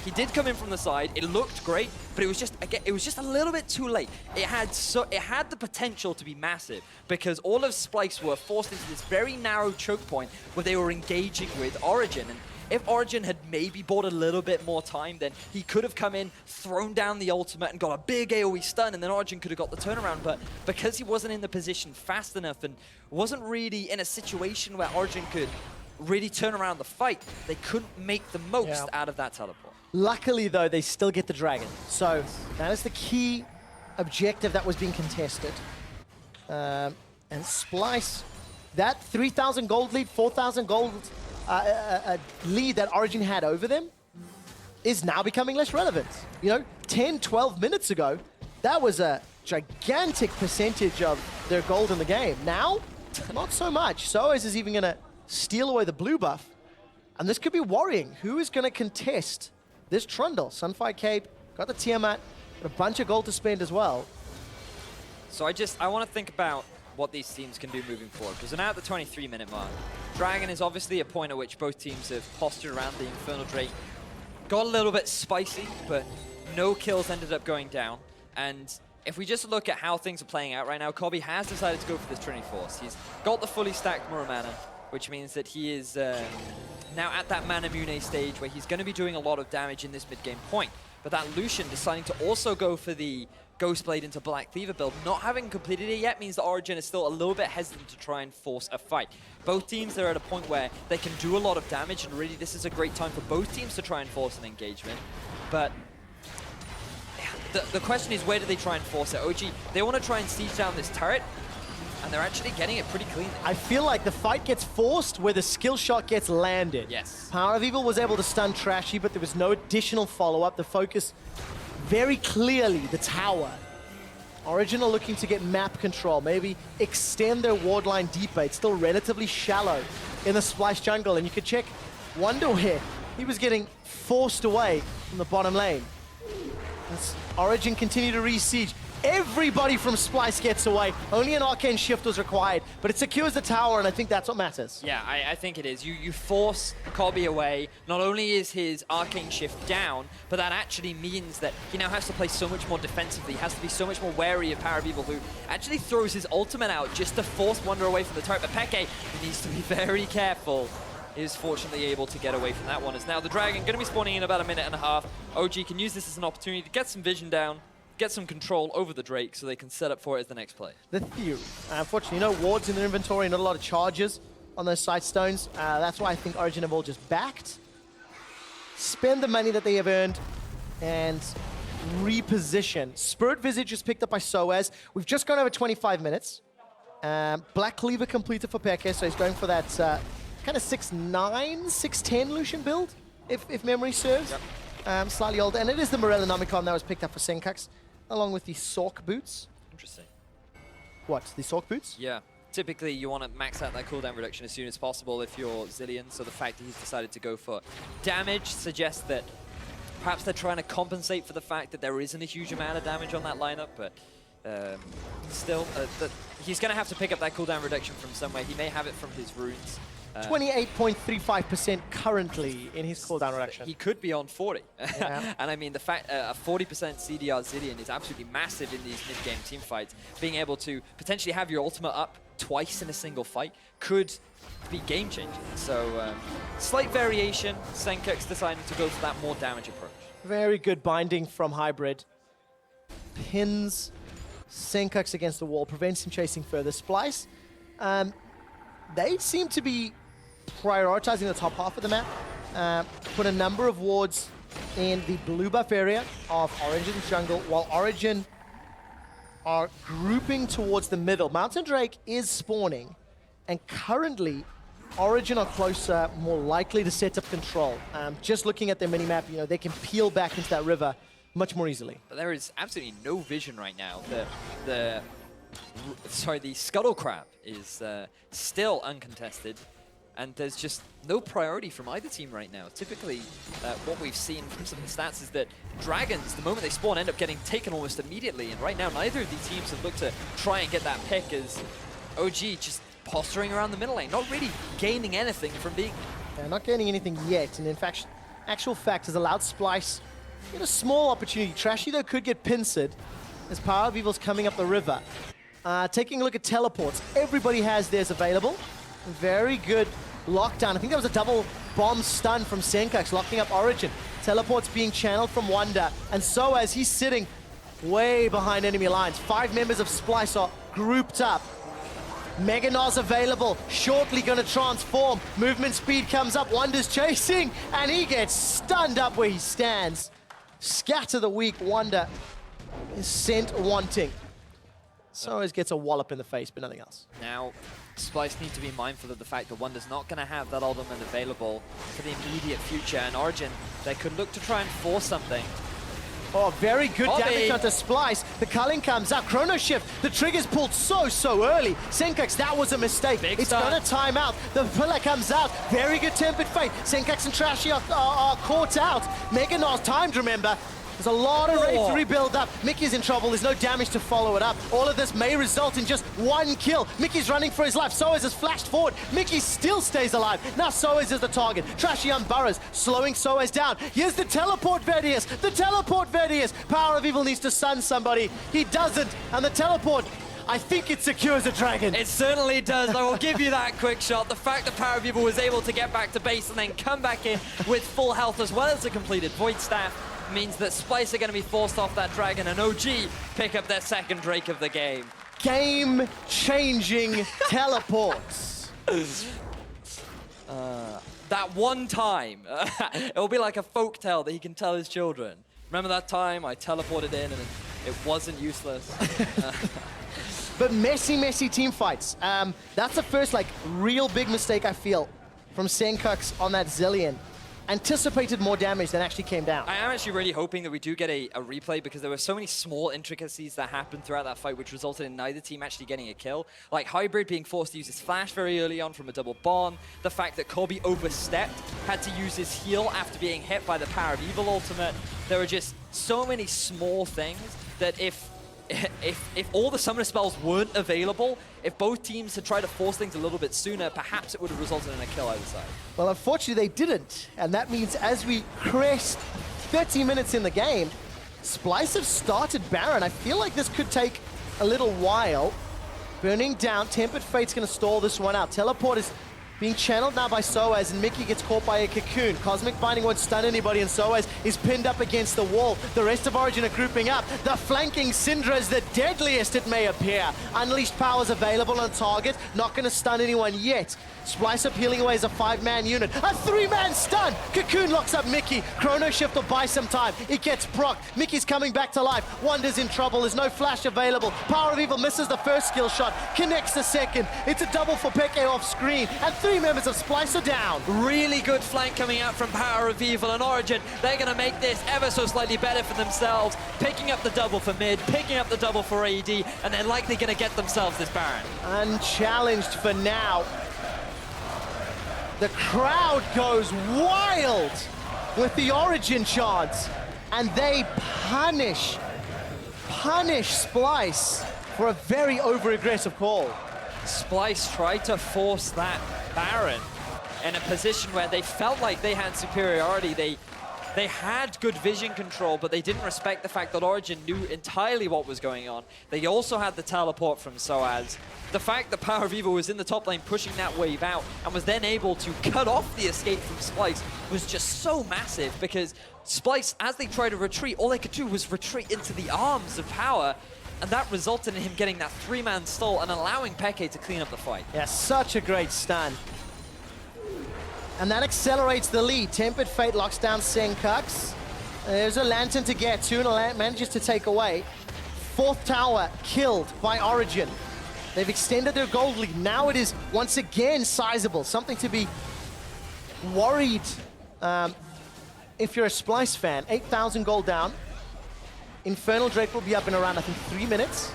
Speaker 2: He did come in from the side. It looked great, but it was just, again, it was just a little bit too late. It had the potential to be massive because all of Splyce were forced into this very narrow choke point where they were engaging with Origen. And if Origen had maybe bought a little bit more time, then he could have come in, thrown down the ultimate, and got a big AoE stun, and then Origen could have got the turnaround. But because he wasn't in the position fast enough and wasn't really in a situation where Origen could really turn around the fight, they couldn't make the most out of that teleport.
Speaker 1: Luckily, though, they still get the Dragon. So that is the key objective that was being contested. And Splyce, that 3,000 gold lead, 4,000 gold lead that Origen had over them is now becoming less relevant. You know, 10, 12 minutes ago, that was a gigantic percentage of their gold in the game. Now, not so much. Soaz is even going to steal away the blue buff. And this could be worrying. Who is going to contest this Trundle? Sunfire Cape, got the Tiamat, got a bunch of gold to spend as well.
Speaker 2: So I want to think about what these teams can do moving forward, because we're now at the 23-minute mark. Dragon is obviously a point at which both teams have postured around the Infernal Drake. Got a little bit spicy, but no kills ended up going down. And if we just look at how things are playing out right now, Kobe has decided to go for this Trinity Force. He's got the fully stacked Muramana, which means that he is now at that Mana Mune stage where he's going to be doing a lot of damage in this mid-game point. But that Lucian deciding to also go for the Ghostblade into Black Cleaver build, not having completed it yet, means that Origen is still a little bit hesitant to try and force a fight. Both teams are at a point where they can do a lot of damage, and really this is a great time for both teams to try and force an engagement. But the question is, where do they try and force it? OG, they want to try and siege down this turret, and they're actually getting it pretty clean.
Speaker 1: I feel like the fight gets forced where the skill shot gets landed.
Speaker 2: Yes.
Speaker 1: Power of Evil was able to stun Trashy, but there was no additional follow-up. The focus, very clearly, the tower. Origen are looking to get map control, maybe extend their ward line deeper. It's still relatively shallow in the Splyce jungle, and you could check Wonder where he was getting forced away from the bottom lane. As Origen continue to re-siege. Everybody from Splyce gets away. Only an Arcane Shift was required, but it secures the tower, and I think that's what matters.
Speaker 2: Yeah, I think it is. You force Kobe away. Not only is his Arcane Shift down, but that actually means that he now has to play so much more defensively. He has to be so much more wary of Power of Evil, who actually throws his ultimate out just to force Wonder away from the turret. But Peke needs to be very careful. Is fortunately able to get away from that one. As now the Dragon going to be spawning in about a minute and a half. OG can use this as an opportunity to get some vision down, get some control over the Drake so they can set up for it as the next play.
Speaker 1: The theory. Unfortunately, no wards in their inventory, not a lot of charges on those side stones. That's why I think Origen have all just backed. Spend the money that they have earned and reposition. Spirit Visage is picked up by Soaz. We've just gone over 25 minutes. Black Cleaver completed for Peke, so he's going for that kind of 6'9", 6'10 Lucian build, if memory serves. Yep. Slightly older, and it is the Morellonomicon that was picked up for Senkux, along with the Sork boots.
Speaker 2: Interesting.
Speaker 1: What, the Sork boots?
Speaker 2: Yeah. Typically, you want to max out that cooldown reduction as soon as possible if you're Zilean, so the fact that he's decided to go for damage suggests that perhaps they're trying to compensate for the fact that there isn't a huge amount of damage on that lineup, but still, he's going to have to pick up that cooldown reduction from somewhere. He may have it from his runes.
Speaker 1: 28.35% currently in his cooldown reduction.
Speaker 2: He could be on 40.
Speaker 1: Yeah.
Speaker 2: And I mean, the fact a 40% CDR Zilean is absolutely massive in these mid-game team fights. Being able to potentially have your ultimate up twice in a single fight could be game-changing. So, slight variation. Senkux deciding to go for that more damage approach.
Speaker 1: Very good binding from Hybrid. Pins Senkux against the wall, prevents him chasing further. Splyce, they seem to be prioritizing the top half of the map. Put a number of wards in the blue buff area of Origen jungle, while Origen are grouping towards the middle. Mountain Drake is spawning, and currently Origen are closer, more likely to set up control. Just looking at their minimap, you know, they can peel back into that river much more easily.
Speaker 2: But there is absolutely no vision right now. The Scuttle Crab is still uncontested, and there's just no priority from either team right now. Typically, what we've seen from some of the stats is that Dragons, the moment they spawn, end up getting taken almost immediately, and right now neither of these teams have looked to try and get that pick, as OG just posturing around the middle lane, not really gaining anything from being...
Speaker 1: Yeah, not gaining anything yet, and in fact, actual fact has allowed Splyce get a small opportunity. Trashy, though, could get pincered as Power of Evil's coming up the river. Taking a look at teleports, everybody has theirs available. Very good lockdown. I think that was a double bomb stun from Senkax, locking up Origen. Teleports being channeled from Wonder, and so as he's sitting way behind enemy lines. 5 members of Splyce are grouped up. Meganar's available, shortly gonna transform. Movement speed comes up, Wonder's chasing, and he gets stunned up where he stands. Scatter the weak, Wonder is sent wanting. Soaz gets a wallop in the face, but nothing else.
Speaker 2: Now, Splyce need to be mindful of the fact that Wonder's not going to have that ultimate available for the immediate future, and Origen, they could look to try and force something.
Speaker 1: Oh, very good damage onto Splyce. The culling comes up, Chrono Shift, the trigger's pulled so early. Senkax, that was a mistake. It's gonna time out. The pillar comes out, very good Tempered Fate. Senkax and Trashy are caught out. Meganar's timed, remember. There's a lot of rage to rebuild up. Mickey's in trouble. There's no damage to follow it up. All of this may result in just 1 kill. Mickey's running for his life. Soaz has flashed forward. Mickey still stays alive. Now Soaz is the target. Trashy unburrows, slowing Soaz down. Here's the teleport Vedius. The teleport Vedius. Power of Evil needs to stun somebody. He doesn't. And the teleport, I think it secures a dragon.
Speaker 2: It certainly does. I will give you that quick shot. The fact that Power of Evil was able to get back to base and then come back in with full health as well as a completed Void Staff means that Splyce are going to be forced off that dragon, and OG pick up their second Drake of the game.
Speaker 1: Game-changing teleports.
Speaker 2: That one time, it'll be like a folk tale that he can tell his children. Remember that time I teleported in and it wasn't useless?
Speaker 1: But messy team fights. That's the first like real big mistake I feel from Senkax on that Zillion. Anticipated more damage than actually came down.
Speaker 2: I am actually really hoping that we do get a replay, because there were so many small intricacies that happened throughout that fight which resulted in neither team actually getting a kill. Like Hybrid being forced to use his flash very early on from a double bomb, the fact that Kobe overstepped, had to use his heal after being hit by the Power of Evil ultimate. There were just so many small things that if all the summoner spells weren't available, if both teams had tried to force things a little bit sooner, perhaps it would have resulted in a kill either side.
Speaker 1: Well, unfortunately, they didn't. And that means as we crest 30 minutes in the game, Splyce have started Baron. I feel like this could take a little while. Burning down, Tempered Fate's going to stall this one out. Teleport is being channeled now by Soaz, and Mickey gets caught by a cocoon. Cosmic Binding won't stun anybody, and Soaz is pinned up against the wall. The rest of Origen are grouping up. The flanking Syndra is the deadliest it may appear. Unleashed powers available on target. Not going to stun anyone yet. Splyce up healing away as a 5-man unit. A 3-man stun! Cocoon locks up Mickey. Chrono Shift will buy some time. It gets procced. Mickey's coming back to life. Wonder's in trouble. There's no flash available. Power of Evil misses the first skill shot. Connects the second. It's a double for Peke off screen. And 3 members of Splyce are down.
Speaker 2: Really good flank coming out from Power of Evil and Origen. They're going to make this ever so slightly better for themselves. Picking up the double for mid, picking up the double for AD, and they're likely going to get themselves this Baron.
Speaker 1: Unchallenged for now. The crowd goes wild with the Origen chants, and they punish Splyce for a very over-aggressive call.
Speaker 2: Splyce tried to force that Baron in a position where they felt like they had superiority. They had good vision control, but they didn't respect the fact that Origen knew entirely what was going on. They also had the teleport from Soaz. The fact that Power of Evil was in the top lane pushing that wave out and was then able to cut off the escape from Splyce was just so massive, because Splyce, as they tried to retreat, all they could do was retreat into the arms of Power, and that resulted in him getting that 3-man stall and allowing Peke to clean up the fight.
Speaker 1: Yeah, such a great stun. And that accelerates the lead. Tempered Fate locks down Senkax. There's a Lantern to get to, and manages to take away. Fourth tower killed by Origen. They've extended their gold lead. Now it is once again sizable. Something to be worried if you're a Splyce fan. 8,000 gold down. Infernal Drake will be up in around, I think, 3 minutes,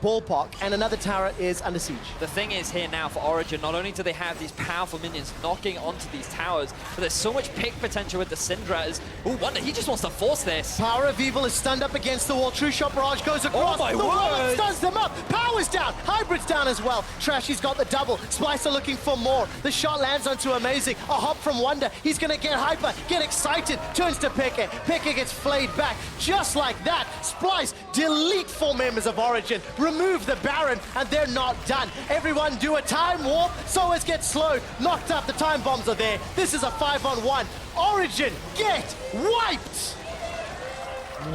Speaker 1: ballpark, and another tower is under siege.
Speaker 2: The thing is here now for Origen, not only do they have these powerful minions knocking onto these towers, but there's so much pick potential with the Syndras. Ooh, Wonder, he just wants to force this.
Speaker 1: Power of Evil is stunned up against the wall. True Shot Barrage goes across.
Speaker 2: Oh my
Speaker 1: the wall
Speaker 2: word.
Speaker 1: stuns them up. Power's down. Hybrid's down as well. Trashy's got the double. Splyce are looking for more. The shot lands onto Amazing. A hop from Wonder. He's going to get hyper, get excited. Turns to Picker. Picker gets flayed back. Just like that. Splyce delete 4 members of Origen, remove the Baron, and they're not done. Everyone do a time warp, Soas get slowed, knocked up, the time bombs are there. This is a 5-on-1. Origen get wiped!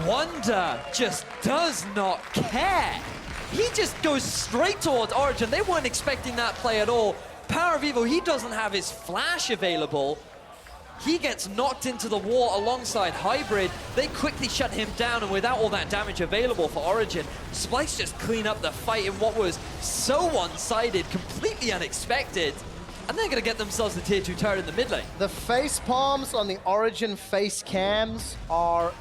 Speaker 2: Wonder just does not care. He just goes straight towards Origen. They weren't expecting that play at all. Power of Evil, he doesn't have his flash available. He gets knocked into the wall alongside Hybrid. They quickly shut him down, and without all that damage available for Origen, Splyce just clean up the fight in what was so one-sided, completely unexpected. And they're going to get themselves the tier 2 turret in the mid lane.
Speaker 1: The face palms on the Origen face cams are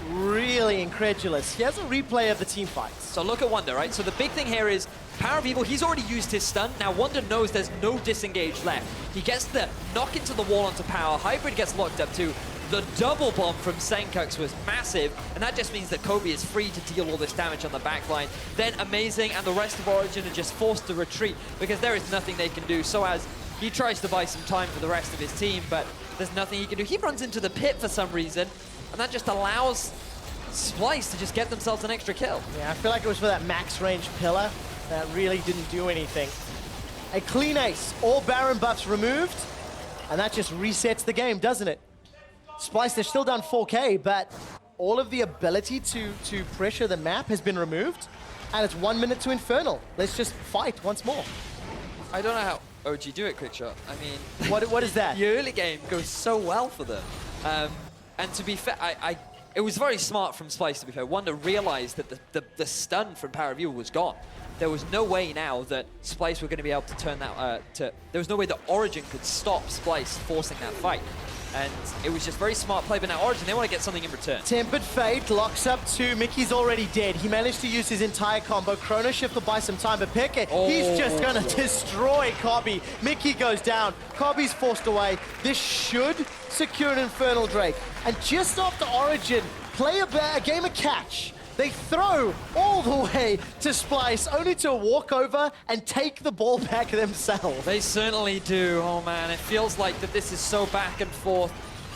Speaker 1: really incredulous. He has a replay of the team fights.
Speaker 2: So look at Wonder, right? So the big thing here is Power of Evil, he's already used his stun. Now Wonder knows there's no disengage left. He gets the knock into the wall onto Power. Hybrid gets locked up too. The double bomb from Senkux was massive, and that just means that Kobe is free to deal all this damage on the backline. Then Amazing and the rest of Origen are just forced to retreat because there is nothing they can do. So as he tries to buy some time for the rest of his team, but there's nothing he can do. He runs into the pit for some reason, and that just allows Splyce to just get themselves an extra kill.
Speaker 1: Yeah, I feel like it was for that max range pillar that really didn't do anything. A clean ace, all Baron buffs removed, and that just resets the game, doesn't it? Splyce, they're still down 4K, but all of the ability to pressure the map has been removed, and it's 1 minute to Infernal. Let's just fight once more.
Speaker 2: I don't know how OG do it, Quickshot. I mean,
Speaker 1: what is that?
Speaker 2: The early game goes so well for them. And to be fair, it was very smart from Splyce, to be fair. Wonder realized that the stun from Power of Evil was gone. There was no way now that Splyce were going to be able to turn that there was no way that Origen could stop Splyce forcing that fight. And it was just very smart play, but now Origen, they want to get something in return.
Speaker 1: Tempered Fate locks up 2. Mickey's already dead. He managed to use his entire combo. Chrono Shift will buy some time, but Pickett, he's just going to destroy Kobe. Mickey goes down. Kobe's forced away. This should secure an Infernal Drake. And just after Origen play a game of catch, they throw all the way to Splyce, only to walk over and take the ball back themselves.
Speaker 2: They certainly do. Oh man, it feels like that this is so back and forth.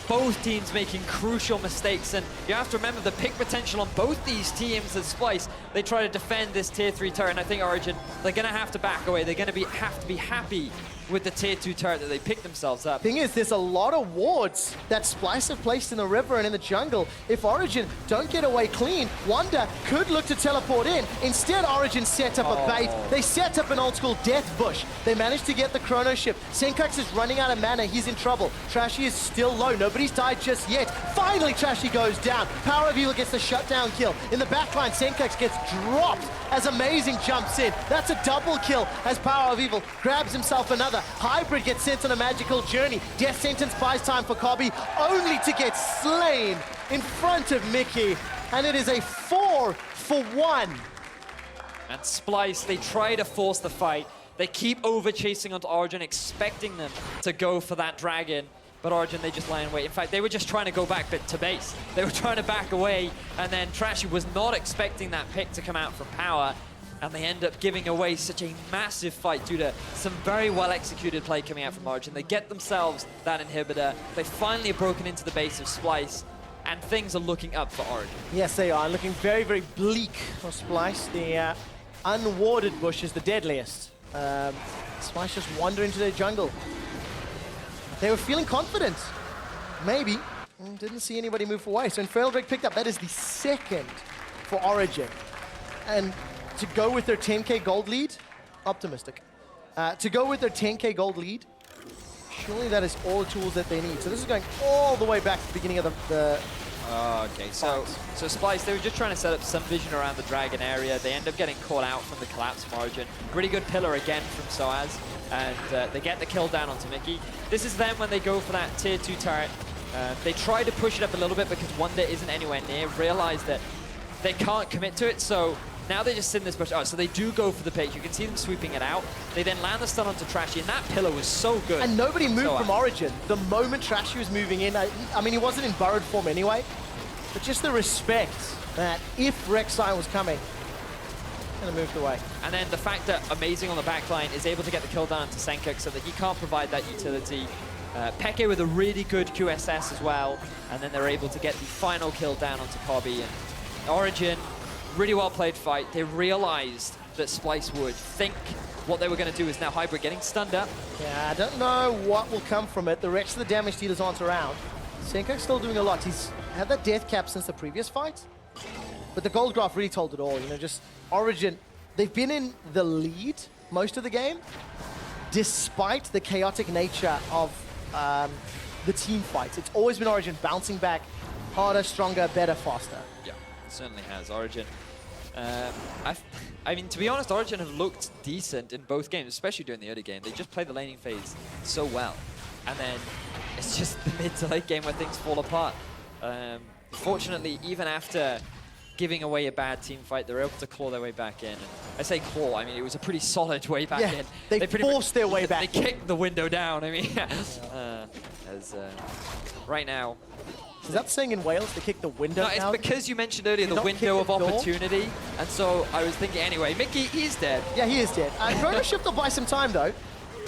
Speaker 2: Both teams making crucial mistakes, and you have to remember the pick potential on both these teams as Splyce. They try to defend this tier 3 turret, and I think Origen, they're going to have to back away. They're going to have to be happy with the tier 2 turret that they picked themselves up.
Speaker 1: Thing is, there's a lot of wards that Splyce have placed in the river and in the jungle. If Origen don't get away clean, Wonder could look to teleport in. Instead, Origen set up a bait. They set up an old school death bush. They managed to get the chrono ship. Senkux is running out of mana. He's in trouble. Trashy is still low. Nobody's died just yet. Finally, Trashy goes down. Power of Evil gets the shutdown kill. In the backline, Senkux gets dropped as Amazing jumps in. That's a double kill as Power of Evil grabs himself another. Hybrid gets sent on a magical journey. Death sentence buys time for Kobe, only to get slain in front of Mickey. And it is a 4-for-1.
Speaker 2: And Splyce, they try to force the fight. They keep over-chasing onto Origen, expecting them to go for that dragon. But Origen, they just lie in wait. In fact, they were just trying to go back to base. They were trying to back away, and then Trashy was not expecting that pick to come out from Power. And they end up giving away such a massive fight due to some very well-executed play coming out from Origen. They get themselves that inhibitor. They finally have broken into the base of Splyce, and things are looking up for Origen.
Speaker 1: Yes, they are. Looking very, very bleak for Splyce. The unwarded bush is the deadliest. Splyce just wander into their jungle. They were feeling confident. Maybe. Didn't see anybody move away. So Infernal Drake picked up. That is the second for Origen. And to go with their 10K gold lead, optimistic. To go with their 10K gold lead, surely that is all the tools that they need. So this is going all the way back to the beginning of the
Speaker 2: Oh, okay, so Splyce, they were just trying to set up some vision around the Dragon area. They end up getting caught out from the collapse from Origen. Really good pillar again from Soaz, and they get the kill down onto Mickey. This is them when they go for that tier 2 turret. They try to push it up a little bit because Wonder isn't anywhere near, realize that they can't commit to it, so now they just sit in this bush. Oh, so they do go for the pick. You can see them sweeping it out. They then land the stun onto Trashy, and that pillar was so good.
Speaker 1: And nobody moved from Origen. The moment Trashy was moving in, I mean, he wasn't in burrowed form anyway, but just the respect that if Rek'Sai was coming, and moved away.
Speaker 2: And then the fact that Amazing on the backline is able to get the kill down to Senkuk so that he can't provide that utility. Peke with a really good QSS as well, and then they're able to get the final kill down onto Kobe. And Origen, really well played fight. They realized that Splyce would think what they were going to do is now Hybrid getting stunned up.
Speaker 1: Yeah, I don't know what will come from it. The rest of the damage dealers aren't around. Senkuk's still doing a lot. He's had that death cap since the previous fight, but the gold graph really told it all. You know, just Origen, they've been in the lead most of the game, despite the chaotic nature of the team fights. It's always been Origen bouncing back harder, stronger, better, faster.
Speaker 2: Yeah, it certainly has. Origen. I mean, to be honest, Origen have looked decent in both games, especially during the early game. They just play the laning phase so well. And then it's just the mid to late game where things fall apart. Fortunately, even after giving away a bad team fight, they're able to claw their way back in. And I say claw, I mean, it was a pretty solid way back in.
Speaker 1: They forced their way back.
Speaker 2: They kicked the window down, I mean, right now.
Speaker 1: Is that saying in Wales, they kick the window down?
Speaker 2: No, it's because you mentioned earlier the window of opportunity, and so I was thinking, anyway, Mickey, he's dead.
Speaker 1: Yeah, he is dead. Chrono Shift will buy some time, though,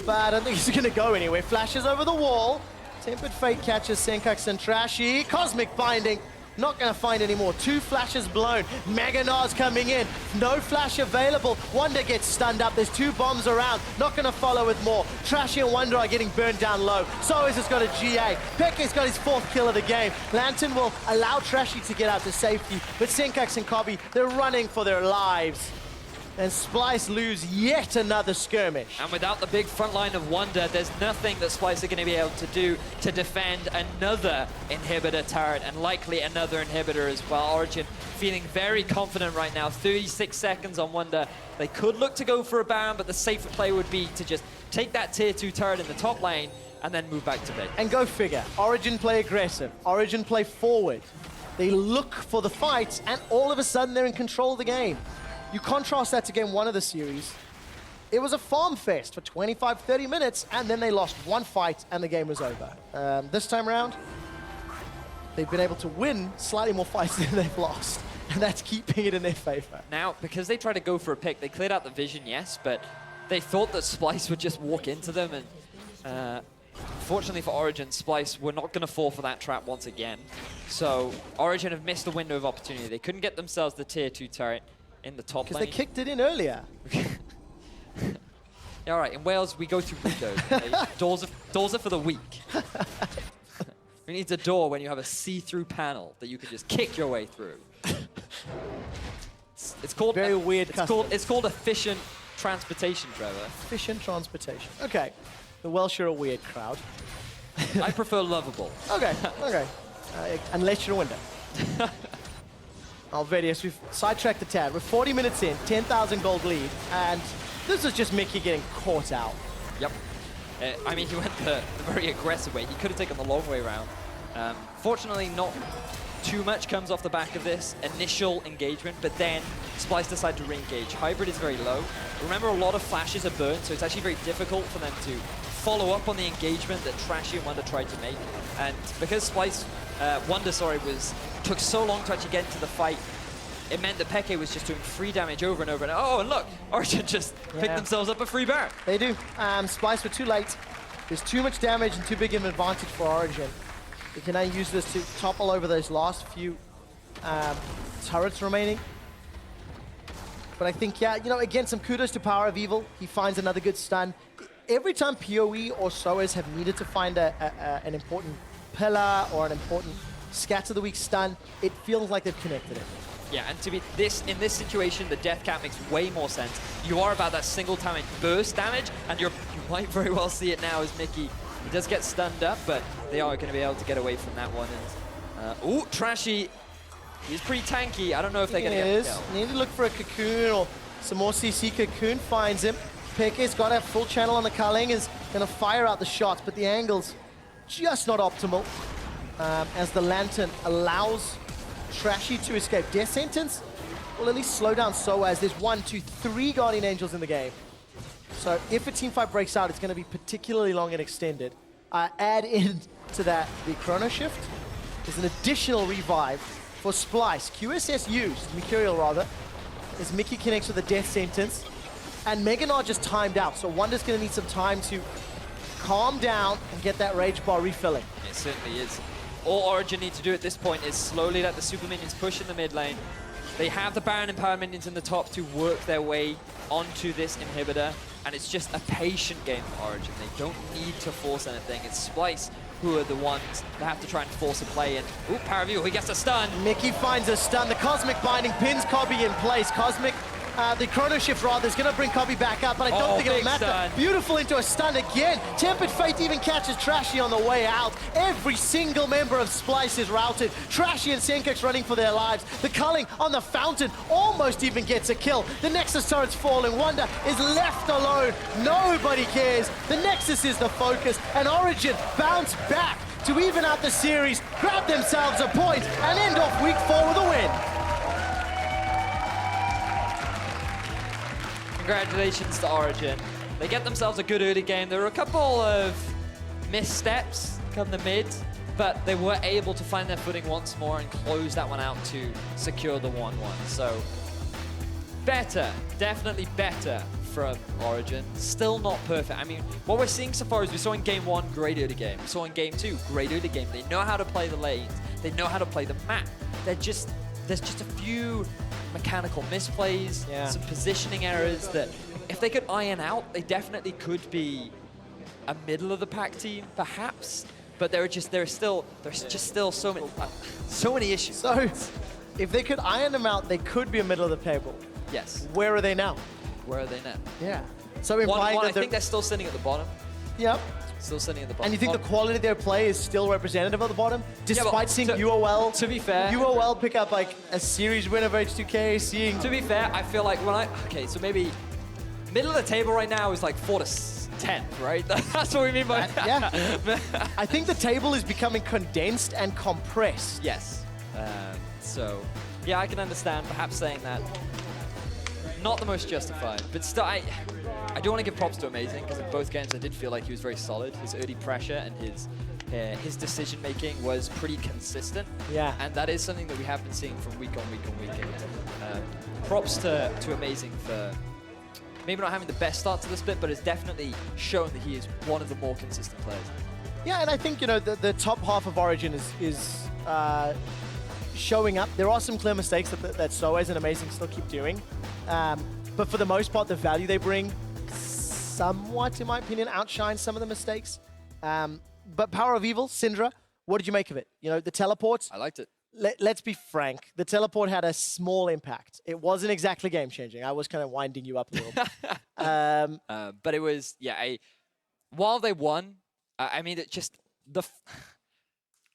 Speaker 1: but I don't think he's going to go anywhere. Flashes over the wall. Tempered Fate catches Senkuk and Trashy. Cosmic Binding. Not going to find any more. 2 flashes blown. Mega Nas coming in. No flash available. Wonder gets stunned up. There's 2 bombs around. Not going to follow with more. Trashy and Wonder are getting burned down low. Soaz has got a GA. Peke's got his 4th kill of the game. Lantern will allow Trashy to get out to safety. But Senkuk and Kobe, they're running for their lives. And Splyce lose yet another skirmish.
Speaker 2: And without the big front line of Wonder, there's nothing that Splyce are going to be able to do to defend another inhibitor turret, and likely another inhibitor as well. Origen feeling very confident right now. 36 seconds on Wonder. They could look to go for a Baron, but the safer play would be to just take that tier 2 turret in the top lane and then move back to B.
Speaker 1: And go figure. Origen play aggressive. Origen play forward. They look for the fights, and all of a sudden they're in control of the game. You contrast that to game 1 of the series. It was a farm fest for 25, 30 minutes, and then they lost 1 fight, and the game was over. This time around, they've been able to win slightly more fights than they've lost, and that's keeping it in their favor.
Speaker 2: Now, because they tried to go for a pick, they cleared out the vision, yes, but they thought that Splyce would just walk into them, and fortunately for Origen, Splyce were not going to fall for that trap once again. So Origen have missed the window of opportunity. They couldn't get themselves the tier 2 turret in the top lane.
Speaker 1: Because they kicked it in earlier.
Speaker 2: Yeah, all right, in Wales, we go through windows. Doors are for the weak. Who needs a door when you have a see-through panel that you can just kick your way through? It's called
Speaker 1: very weird.
Speaker 2: It's called efficient transportation, Trevor.
Speaker 1: Efficient transportation. Okay. The Welsh are a weird crowd.
Speaker 2: I prefer lovable.
Speaker 1: Okay, okay. Unless you're a window. Alvedius, we've sidetracked the tad. We're 40 minutes in, 10,000 gold lead, and this is just Mickey getting caught out.
Speaker 2: Yep. I mean, he went the very aggressive way. He could have taken the long way around. Fortunately, not too much comes off the back of this initial engagement, but then Splyce decide to re-engage. Hybrid is very low. Remember, a lot of flashes are burned, so it's actually very difficult for them to follow up on the engagement that Trashy and Wonder tried to make. And because Splyce, Wonder, took so long to actually get into the fight, it meant that Peke was just doing free damage over and over. And oh, and look, Origen just picked themselves up a free Baron.
Speaker 1: They do. Splyce were too late. There's too much damage and too big an advantage for Origen. They can now use this to topple over those last few turrets remaining. But I think, yeah, you know, again, some kudos to Power of Evil. He finds another good stun. Every time PoE or Soaz have needed to find an important pillar or an important scatter the weak stun, it feels like they've connected it.
Speaker 2: Yeah, and to be in this situation, the death cap makes way more sense. You are about that single time burst damage, and you might very well see it now as Mickey. He does get stunned up, but they are going to be able to get away from that one. And Ooh, Trashy. He's pretty tanky. I don't know if they're going to get the kill.
Speaker 1: Need to look for a cocoon or some more CC. Cocoon finds him. Pekka's got a full channel on the Karling, is going to fire out the shots, but the angle's just not optimal. As the Lantern allows Trashy to escape. Death Sentence will at least slow down SOAS. There's 1, 2, 3 Guardian Angels in the game. So if a teamfight breaks out, it's going to be particularly long and extended. Add in to that the Chrono Shift. There's an additional revive for Splyce. QSS used, Mercurial rather, as Mickey connects with a Death Sentence. And Meganar just timed out, so Wonder's going to need some time to calm down and get that Rage Bar refilling.
Speaker 2: It certainly is. All Origen need to do at this point is slowly let the Super Minions push in the mid lane. They have the Baron and Power Minions in the top to work their way onto this inhibitor, and it's just a patient game for Origen. They don't need to force anything. It's Splyce who are the ones that have to try and force a play in. Ooh, Paraview, he gets a stun.
Speaker 1: Mickey finds a stun. The Cosmic Binding pins Cobby in place. Cosmic, the Chrono Shift rather, is going to bring Cobby back up, but I don't think it'll matter.
Speaker 2: Stun.
Speaker 1: Beautiful into a stun again. Tempered Fate even catches Trashy on the way out. Every single member of Splyce is routed. Trashy and Senkix running for their lives. The Culling on the Fountain almost even gets a kill. The Nexus turret's falling. Wonder is left alone. Nobody cares. The Nexus is the focus, and Origen bounce back to even out the series, grab themselves a point, and end off week 4 with a win.
Speaker 2: Congratulations to Origen. They get themselves a good early game. There were a couple of missteps come the mid, but they were able to find their footing once more and close that one out to secure the 1-1. So better, definitely better from Origen. Still not perfect. I mean, what we're seeing so far is we saw in game 1, great early game. We saw in game 2, great early game. They know how to play the lanes. They know how to play the map. There's just a few mechanical misplays, some positioning errors that if they could iron out, they definitely could be a middle of the pack team, perhaps. But there's just still so many issues.
Speaker 1: So if they could iron them out, they could be a middle of the table.
Speaker 2: Yes.
Speaker 1: Where are they now?
Speaker 2: Where are they now?
Speaker 1: Yeah. So implying
Speaker 2: I
Speaker 1: that
Speaker 2: think they're still sitting at the bottom.
Speaker 1: Yep.
Speaker 2: Still sitting at the bottom.
Speaker 1: And you think the quality of their play is still representative of the bottom? Despite seeing UOL,
Speaker 2: to be fair,
Speaker 1: UOL pick up like a series win over H2K, seeing...
Speaker 2: To be fair, I feel like okay, so maybe middle of the table right now is like 4 to 10, right? That's what we mean by...
Speaker 1: Yeah. I think the table is becoming condensed and compressed.
Speaker 2: Yes. So, yeah, I can understand perhaps saying that. Not the most justified, but still, I do want to give props to Amazing, because in both games I did feel like he was very solid. His early pressure and his decision making was pretty consistent.
Speaker 1: Yeah.
Speaker 2: And that is something that we have been seeing from week on week on week. Props to Amazing for maybe not having the best start to this bit, but it's definitely shown that he is one of the more consistent players.
Speaker 1: Yeah, and I think, you know, the top half of Origen is showing up. There are some clear mistakes that SOAS and Amazing still keep doing. But for the most part, the value they bring somewhat, in my opinion, outshines some of the mistakes. But Power of Evil, Syndra, what did you make of it? You know, the teleports.
Speaker 2: I liked it.
Speaker 1: Let's be frank. The teleport had a small impact. It wasn't exactly game-changing. I was kind of winding you up a little.
Speaker 2: But it was, while they won, I mean, it just,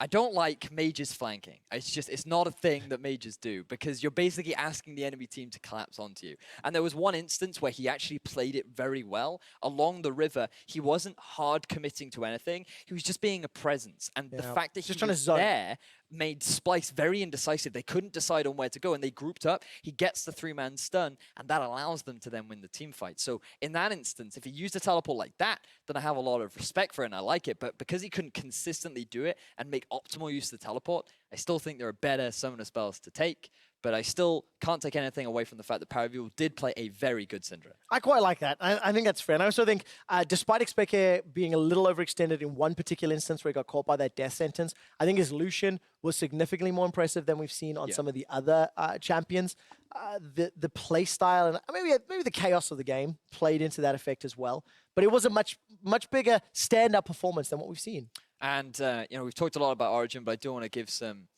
Speaker 2: I don't like mages flanking. It's not a thing that mages do, because you're basically asking the enemy team to collapse onto you. And there was one instance where he actually played it very well. Along the river, he wasn't hard committing to anything. He was just being a presence. And the fact that he was there made Splyce very indecisive. They couldn't decide on where to go, and they grouped up. He gets the 3-man stun, and that allows them to then win the team fight. So in that instance, if he used a teleport like that, then I have a lot of respect for it, and I like it. But because he couldn't consistently do it and make optimal use of the teleport, I still think there are better summoner spells to take. But I still can't take anything away from the fact that Paraview did play a very good Syndra.
Speaker 1: I quite like that. I think that's fair. And I also think, despite Expecare being a little overextended in one particular instance where he got caught by that death sentence, I think his Lucian was significantly more impressive than we've seen on some of the other champions. The play style and maybe the chaos of the game played into that effect as well. But it was a much bigger stand-up performance than what we've seen.
Speaker 2: And you know, we've talked a lot about Origen, but I do want to give some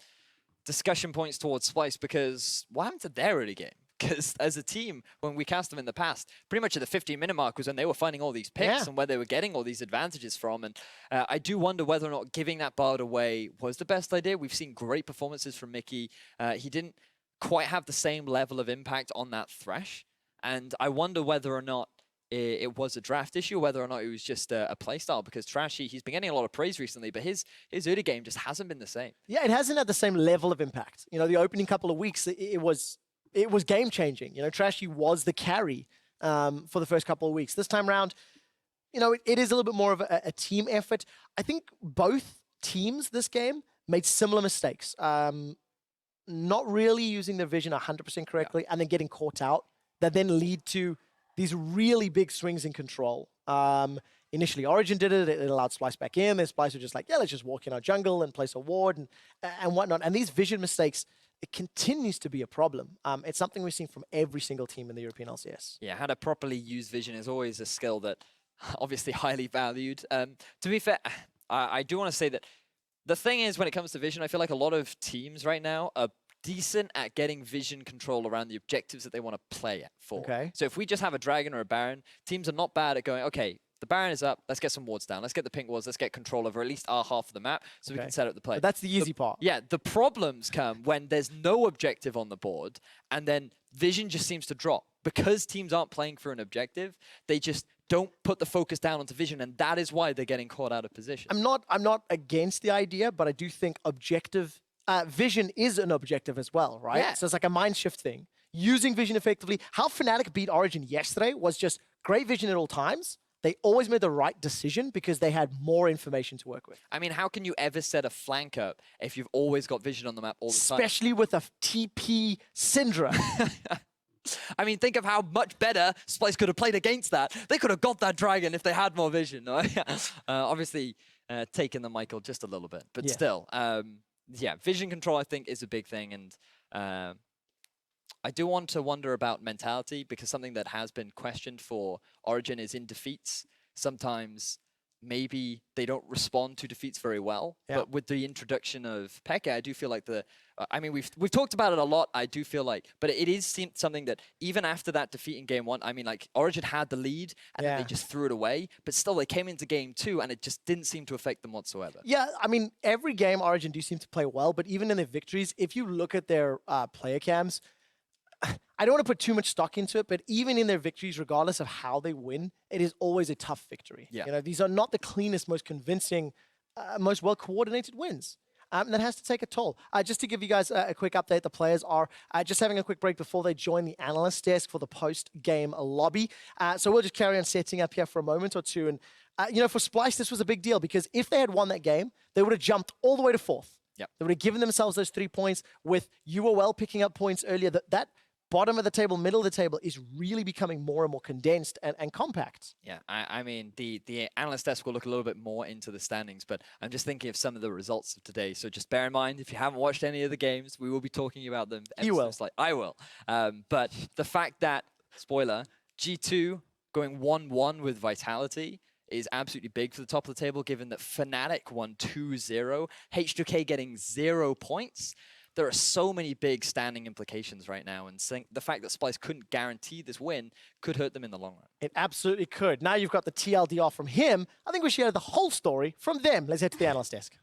Speaker 2: discussion points towards Splyce, because what happened to their early game? because as a team, when we cast them in the past, pretty much at the 15-minute mark was when they were finding all these picks and where they were getting all these advantages from. And I do wonder whether or not giving that Bard away was the best idea. We've seen great performances from Mickey. He didn't quite have the same level of impact on that Thresh. And I wonder whether or not it was a draft issue, whether or not it was just a playstyle, because Trashy, he's been getting a lot of praise recently, but his early game just hasn't been the same.
Speaker 1: Yeah, it hasn't had the same level of impact. You know, the opening couple of weeks, it was game-changing. You know, Trashy was the carry for the first couple of weeks. This time around, you know, it is a little bit more of a team effort. I think both teams this game made similar mistakes. Not really using their vision 100% correctly and then getting caught out that then lead to these really big swings in control. Initially, Origen did it. It allowed Splyce back in. Then Splyce were just like, yeah, let's just walk in our jungle and place a ward and whatnot. And these vision mistakes, it continues to be a problem. It's something we've seen from every single team in the European LCS.
Speaker 2: Yeah, how to properly use vision is always a skill that obviously highly valued. To be fair, I do want to say that the thing is, when it comes to vision, I feel like a lot of teams right now are decent at getting vision control around the objectives that they want to play for.
Speaker 1: Okay.
Speaker 2: So if we just have a Dragon or a Baron, teams are not bad at going, okay, the Baron is up, let's get some wards down, let's get the pink wards, let's get control over at least our half of the map so we can set up the play.
Speaker 1: But that's the easy part.
Speaker 2: Yeah, the problems come when there's no objective on the board and then vision just seems to drop. Because teams aren't playing for an objective, they just don't put the focus down onto vision, and that is why they're getting caught out of position.
Speaker 1: I'm not against the idea, but I do think objective vision is an objective as well, right?
Speaker 2: Yeah.
Speaker 1: So it's like a mind shift thing. Using vision effectively. How Fnatic beat Origen yesterday was just great vision at all times. They always made the right decision because they had more information to work with.
Speaker 2: I mean, how can you ever set a flank up if you've always got vision on the map all the time?
Speaker 1: Especially with a TP Syndra.
Speaker 2: I mean, think of how much better Splyce could have played against that. They could have got that dragon if they had more vision. Obviously, taking the Michael just a little bit, but still. Yeah, vision control, I think, is a big thing. And I do want to wonder about mentality, because something that has been questioned for Origen is in defeats. Sometimes maybe they don't respond to defeats very well. Yeah. But with the introduction of Pekka, I do feel like I mean, we've talked about it a lot, I do feel like, but it is something that even after that defeat in game 1, I mean, like, Origen had the lead and then they just threw it away, but still they came into game 2 and it just didn't seem to affect them whatsoever.
Speaker 1: Yeah, I mean, every game Origen do seem to play well, but even in their victories, if you look at their player cams, I don't want to put too much stock into it, but even in their victories, regardless of how they win, it is always a tough victory. Yeah. You know, these are not the cleanest, most convincing, most well-coordinated wins. That has to take a toll. Just to give you guys a quick update, the players are just having a quick break before they join the analyst desk for the post-game lobby. So we'll just carry on setting up here for a moment or two. And, you know, for Splyce, this was a big deal because if they had won that game, they would have jumped all the way to 4th. Yep. They would have given themselves those 3 points with UOL picking up points earlier. That bottom of the table, middle of the table is really becoming more and more condensed and compact. Yeah,
Speaker 2: I mean, the analyst desk will look a little bit more into the standings, but I'm just thinking of some of the results of today. So just bear in mind, if you haven't watched any of the games, we will be talking about them.
Speaker 1: You will.
Speaker 2: I will. But the fact that, spoiler, G2 going 1-1 with Vitality is absolutely big for the top of the table, given that Fnatic won 2-0, H2K getting 0 points. There are so many big standing implications right now, and the fact that Splyce couldn't guarantee this win could hurt them in the long run.
Speaker 1: It absolutely could. Now you've got the TLDR from him. I think we should hear the whole story from them. Let's head to the analyst desk.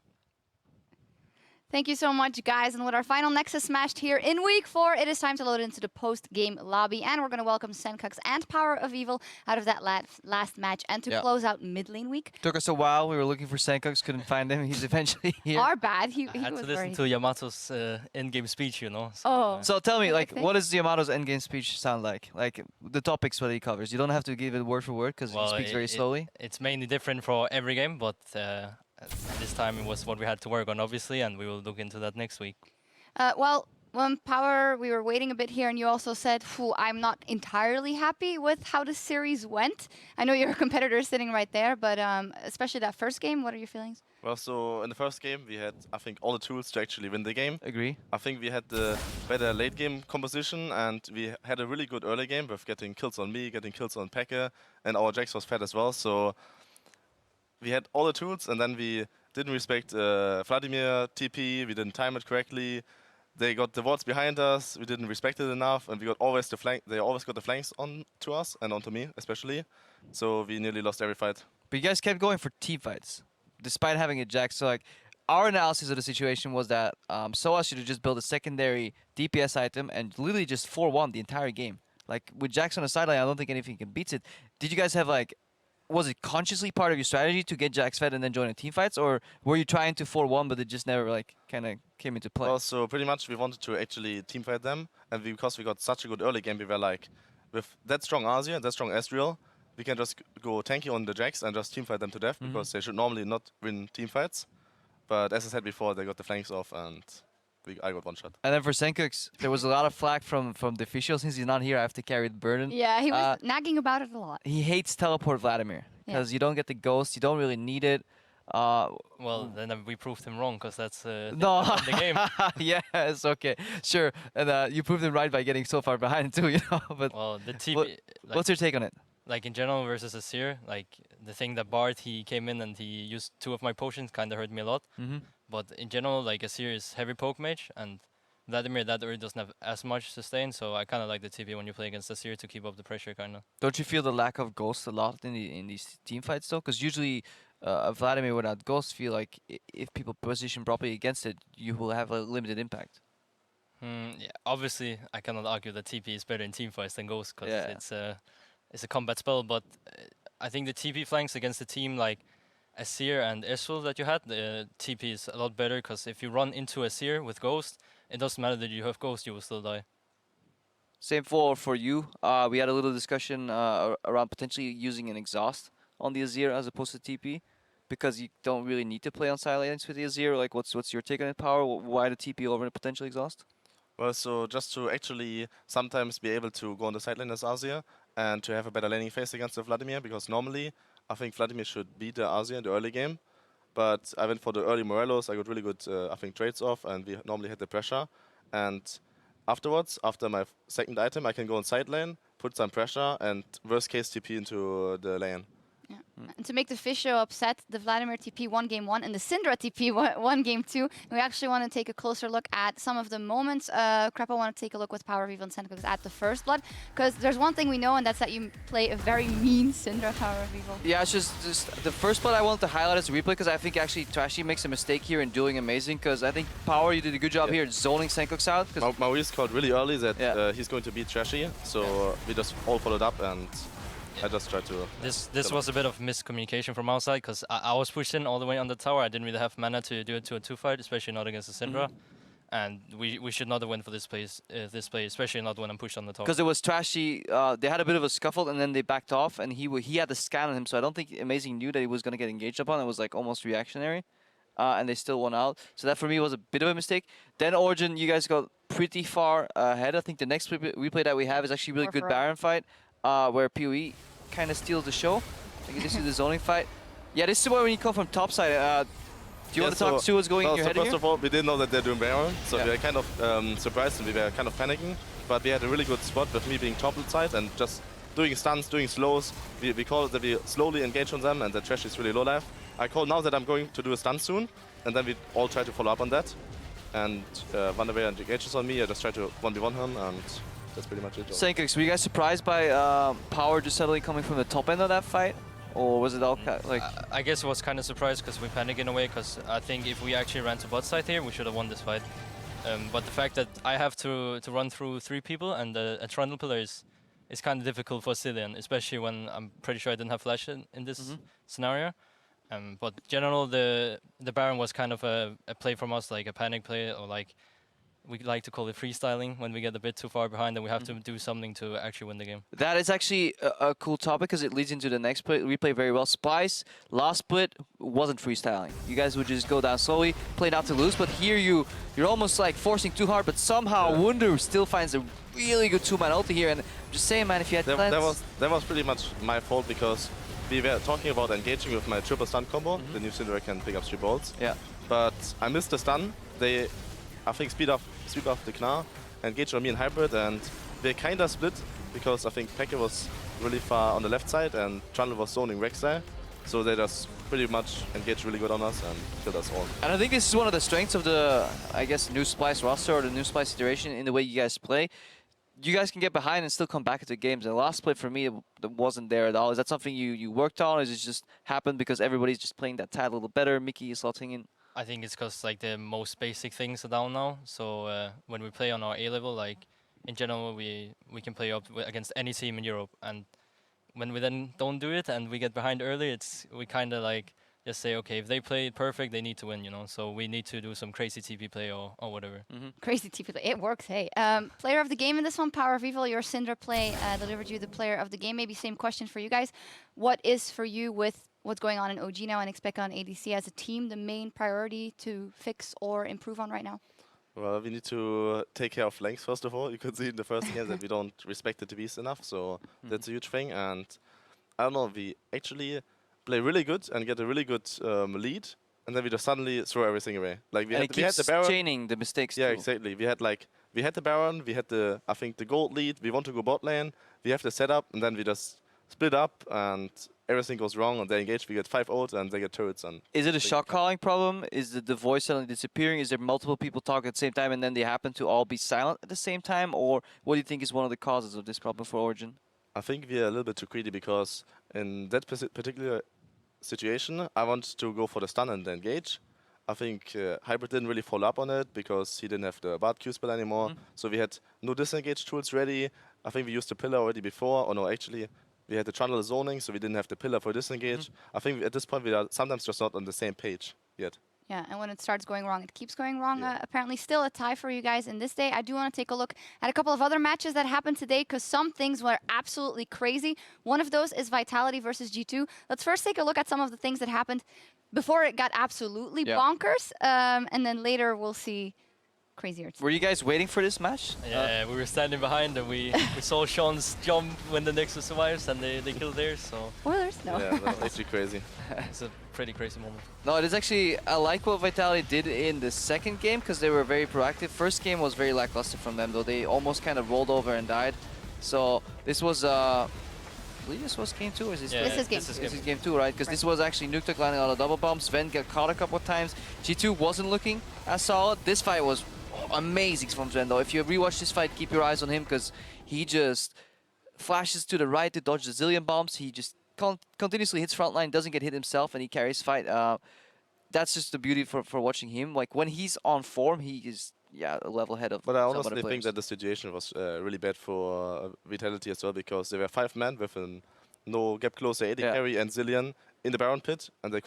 Speaker 3: Thank you so much, guys. And with our final Nexus smashed here in week 4, it is time to load into the post-game lobby. And we're going to welcome Senkux and Power of Evil out of that last match and to close out mid-lane week.
Speaker 4: Took us a while. We were looking for Senkux, couldn't find him. He's eventually here.
Speaker 3: Our bad. He
Speaker 5: had
Speaker 3: was
Speaker 5: to listen to Yamato's in-game speech, you know.
Speaker 3: So,
Speaker 4: so tell me, like, what does Yamato's end-game speech sound like? Like, the topics what he covers. You don't have to give it word for word because he speaks very slowly.
Speaker 5: It's mainly different for every game, but this time it was what we had to work on, obviously, and we will look into that next week.
Speaker 3: Well, when Power, we were waiting a bit here, and you also said, I'm not entirely happy with how the series went. I know your competitor is sitting right there, but especially that first game, what are your feelings?
Speaker 6: Well, so in the first game, we had, I think, all the tools to actually win the game.
Speaker 4: Agree.
Speaker 6: I think we had the better late game composition, and we had a really good early game with getting kills on me, getting kills on Pekka, and our Jax was fed as well. So we had all the tools, and then we didn't respect Vladimir TP, we didn't time it correctly. they got the wards behind us, we didn't respect it enough, and we got always the flank. They always got the flanks on to us and onto me especially, so we nearly lost every fight.
Speaker 4: But you guys kept going for team fights, despite having a Jax. So like, our analysis of the situation was that SOA should have just built a secondary DPS item and literally just 4-1 the entire game. Like with Jax on the sideline, I don't think anything can beat it. Did you guys have like, was it consciously part of your strategy to get Jax fed and then join the team fights, or were you trying to 4-1 but it just never like kind of came into play?
Speaker 6: Well, so pretty much we wanted to actually team fight them, and because we got such a good early game, we were like, with that strong Asia and that strong Ezreal, we can just go tanky on the Jax and just team fight them to death, because they should normally not win team fights. But as I said before, they got the flanks off and I got one shot.
Speaker 4: And then for Senkux, there was a lot of flack from the official. Since he's not here, I have to carry the burden.
Speaker 3: Yeah, he was nagging about it a lot.
Speaker 4: He hates teleport Vladimir because you don't get the ghost, you don't really need it.
Speaker 5: Well, then we proved him wrong, because that's
Speaker 4: no.
Speaker 5: the game.
Speaker 4: Yes, okay, sure. And you proved him right by getting so far behind too, you know. But
Speaker 5: Well, the TP,
Speaker 4: what,
Speaker 5: like,
Speaker 4: what's your take on it?
Speaker 5: like in general versus Asir, like the thing that Bart, he came in and he used 2 of my potions, kind of hurt me a lot. But in general, like Asir is heavy poke mage, and Vladimir that already doesn't have as much sustain, so I kind of like the TP when you play against Asir to keep up the pressure, kind of.
Speaker 4: Don't you feel the lack of ghost a lot in these team fights though? Because usually Vladimir without ghost, feel like if people position properly against it, you will have a limited impact.
Speaker 5: Yeah, obviously I cannot argue that TP is better in team fights than ghost, because it's a combat spell. But I think the TP flanks against a team like Asir and Ezreal that you had, the TP is a lot better, because if you run into Asir with ghost, it doesn't matter that you have ghost, you will still die.
Speaker 4: Same for you. We had a little discussion around potentially using an exhaust on the Azir as opposed to TP, because you don't really need to play on side lanes with the Azir. Like, what's your take on it, Power? Why the TP over a potential exhaust?
Speaker 6: Well, so just to actually sometimes be able to go on the side lane as Asia and to have a better laning phase against the Vladimir, because normally I think Vladimir should beat the Asia in the early game. But I went for the early Morelos, I got really good, I think, trades off, and we normally hit the pressure. And afterwards, after my second item, I can go on side lane, put some pressure, and worst case TP into the lane.
Speaker 3: Yeah. And to make the fish show upset, the Vladimir TP won game 1 and the Syndra TP won game 2. And we actually want to take a closer look at some of the moments. Krepa want to take a look with Power of Evil and Senkux at the first blood, because there's one thing we know, and that's that you play a very mean Syndra Power of Evil.
Speaker 4: Yeah, it's just the first blood I wanted to highlight as a replay, because I think actually Trashy makes a mistake here in doing amazing, because I think Power, you did a good job here zoning Senkux out.
Speaker 6: Maurice called really early that he's going to beat Trashy, so we just all followed up, and I just tried to...
Speaker 5: This was a bit of miscommunication from our side, because I was pushed in all the way on the tower. I didn't really have mana to do it to a 2-fight, especially not against the Syndra. And we should not have went for this play, especially not when I'm pushed on the tower.
Speaker 4: Because it was Trashy, they had a bit of a scuffle and then they backed off, and he had the scan on him, so I don't think Amazing knew that he was going to get engaged upon. It was like almost reactionary, and they still won out. So that for me was a bit of a mistake. Then Origen, you guys got pretty far ahead. I think the next replay that we have is actually a really good Baron fight, where PoE kind of steals the show. I think this is the zoning fight. Yeah, this is where when you come from top side. Do you want to talk to what's going in your head
Speaker 6: first
Speaker 4: here?
Speaker 6: of all, we didn't know that they're doing Baron, so we were kind of surprised and we were kind of panicking. But we had a really good spot with me being top side and just doing stuns, doing slows. We call that we slowly engage on them, and the trash is really low life. I call now that I'm going to do a stun soon, and then we all try to follow up on that. And run away and engages on me. I just try to 1v1 him, and that's pretty much it.
Speaker 4: Senkux, were you guys surprised by Power just suddenly coming from the top end of that fight? Or was it all like...
Speaker 5: I guess I was kind of surprised because we panicked in a way, because I think if we actually ran to bot side here, we should have won this fight. But the fact that I have to run through 3 people and a trundle pillar is kind of difficult for Cillian, especially when I'm pretty sure I didn't have flash in this scenario. But general, the Baron was kind of a play from us, like a panic play, or like we like to call it freestyling, when we get a bit too far behind and we have to do something to actually win the game.
Speaker 4: That is actually a cool topic, because it leads into the next replay very well. Splyce, last split, wasn't freestyling. You guys would just go down slowly, play not to lose, but here you're almost like forcing too hard, but somehow Wunder still finds a really good 2-man ulti here, and I'm just saying, man, if you had plans...
Speaker 6: That was pretty much my fault, because we were talking about engaging with my triple stun combo. The new Syndra can pick up 3 bolts.
Speaker 4: Yeah.
Speaker 6: But I missed the stun. They, I think, speed up the Gnar, engaged on me in hybrid, and they kind of split, because I think Pekka was really far on the left side and Trundle was zoning Rek'Sai. So they just pretty much engaged really good on us and killed us all.
Speaker 4: And I think this is one of the strengths of the, I guess, new Splyce roster or the new Splyce iteration in the way you guys play. You guys can get behind and still come back into games. And the last split for me, it wasn't there at all. Is that something you worked on, or is it just happened because everybody's just playing that tile a little better? Mickey is slotting in.
Speaker 5: I think it's because like the most basic things are down now. So when we play on our A level, like in general, we can play up against any team in Europe. And when we then don't do it and we get behind early, we kind of like just say, okay, if they play it perfect, they need to win, you know. So we need to do some crazy TP play or whatever.
Speaker 3: Crazy TP play. It works, hey. Player of the game in this one, Power of Evil, your Syndra play delivered you the player of the game. Maybe same question for you guys. What is for you with what's going on in OG now and expect on ADC as a team the main priority to fix or improve on right now?
Speaker 6: Well, we need to take care of flanks first of all. You could see in the first game that we don't respect the TVs enough, so that's a huge thing. And I don't know, we actually play really good and get a really good lead, and then we just suddenly throw everything away. Like we had the Baron.
Speaker 4: Chaining the mistakes.
Speaker 6: Yeah,
Speaker 4: too.
Speaker 6: exactly. We had the Baron, we had the the gold lead. We want to go bot lane. We have the setup, and then we just split up, and everything goes wrong. And they engage. We get 5 ult, and they get turrets. And
Speaker 4: is it a shot calling problem? Is the voice suddenly disappearing? Is there multiple people talking at the same time, and then they happen to all be silent at the same time? Or what do you think is one of the causes of this problem for Origen?
Speaker 6: I think we are a little bit too greedy because in that particular situation, I want to go for the stun and engage. I think Hybrid didn't really follow up on it because he didn't have the Bard Q spell anymore. So we had no disengage tools ready. I think we used the pillar already before. Or no, actually, we had the trundle zoning, so we didn't have the pillar for disengage. I think at this point we are sometimes just not on the same page yet.
Speaker 3: Yeah, and when it starts going wrong, it keeps going wrong. Apparently still a tie for you guys in this day. I do want to take a look at a couple of other matches that happened today because some things were absolutely crazy. One of those is Vitality versus G2. Let's first take a look at some of the things that happened before it got absolutely bonkers. And then later we'll see crazier.
Speaker 4: Were you guys waiting for this match?
Speaker 5: Yeah, we were standing behind and we saw Sean's jump when the Nexus survives and they killed theirs, so...
Speaker 3: Spoilers? No.
Speaker 6: Yeah, that's actually crazy.
Speaker 5: It's a pretty crazy moment.
Speaker 4: No, it is actually, I like what Vitality did in the second game because they were very proactive. First game was very lackluster from them though. They almost kind of rolled over and died. So this was, I believe this was game 2 or is this?
Speaker 5: Yeah,
Speaker 3: this is game 2.
Speaker 4: This is game 2, right? Because this was actually Nuketook landing on a double bomb. Sven got caught a couple of times. G2 wasn't looking as solid. This fight was amazing from Sven though. If you rewatch this fight, keep your eyes on him because he just flashes to the right to dodge the zillion bombs. He just continuously hits frontline, doesn't get hit himself, and he carries fight. That's just the beauty for watching him. Like when he's on form, he is a level ahead of.
Speaker 6: But I
Speaker 4: some other
Speaker 6: honestly think
Speaker 4: players.
Speaker 6: that the situation was really bad for Vitality as well because there were 5 men with a no gap closer AD carry and Zillion in the Baron pit, and they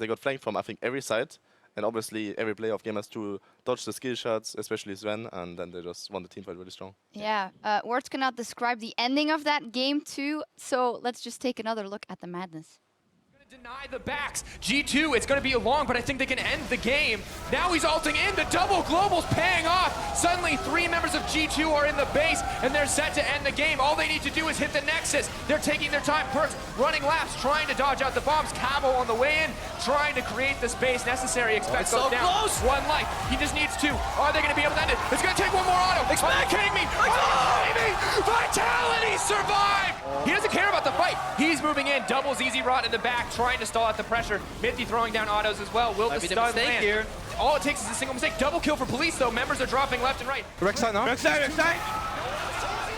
Speaker 6: got flanked from I think every side. And obviously, every player of game has to dodge the skill shots, especially Sven, and then they just won the team fight really strong.
Speaker 3: Yeah, words cannot describe the ending of that game too, so let's just take another look at the madness.
Speaker 7: Deny the backs. G2, it's going to be long, but I think they can end the game. Now he's ulting in. The double global's paying off. Suddenly, 3 members of G2 are in the base, and they're set to end the game. All they need to do is hit the Nexus. They're taking their time. Perks running laps, trying to dodge out the bombs. Cabo on the way in, trying to create the space necessary. Expect goes down.
Speaker 4: Close.
Speaker 7: 1 life. He just needs 2. Are they going to be able to end it? It's going to take 1 more auto. Are you kidding me? Are you kidding me? Vitality survived! He doesn't care about the fight. He's moving in. Doubles easy rot in the back, trying to stall out the pressure. Mithy throwing down autos as well. Will the stun land? Here. All it takes is a single mistake. Double kill for police though. Members are dropping left and right.
Speaker 8: Rek'Sai now. Rek'Sai, Rek'Sai!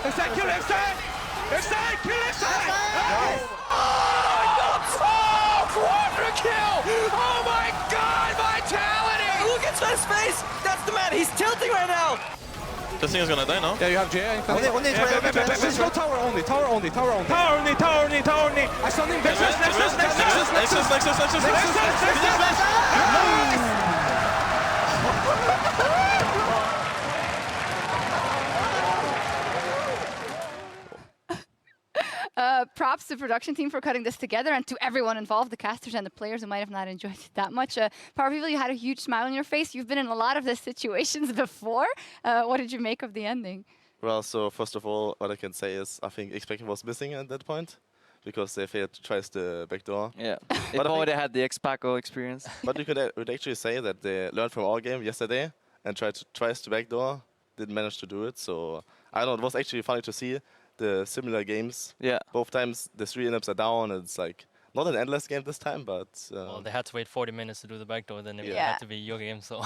Speaker 8: Rek'Sai, kill Rek'Sai! Rek'Sai, kill Rek'Sai!
Speaker 7: Oh, quadra kill! Oh my God, Vitality!
Speaker 4: Look at Sven's face! That's the man! He's tilting right now!
Speaker 9: This thing is gonna die now.
Speaker 8: Yeah, you have Jay. Let's go tower only, tower only, tower only. Tower only, tower only, tower only. I saw him.
Speaker 3: Props to the production team for cutting this together and to everyone involved, the casters and the players who might have not enjoyed it that much. Power People, you had a huge smile on your face. You've been in a lot of these situations before. What did you make of the ending?
Speaker 6: Well, so first of all, what I can say is I think X-Packing was missing at that point because they failed to try the backdoor.
Speaker 4: Yeah, if only they had the X-Paco experience.
Speaker 6: But you would actually say that they learned from our game yesterday and tries to backdoor, didn't manage to do it. So I don't know, it was actually funny to see the similar games.
Speaker 4: Yeah.
Speaker 6: Both times the 3 inhips are down, and it's like not an endless game this time, but
Speaker 5: Well, they had to wait 40 minutes to do the backdoor, then it
Speaker 3: Yeah.
Speaker 5: had to be your game, so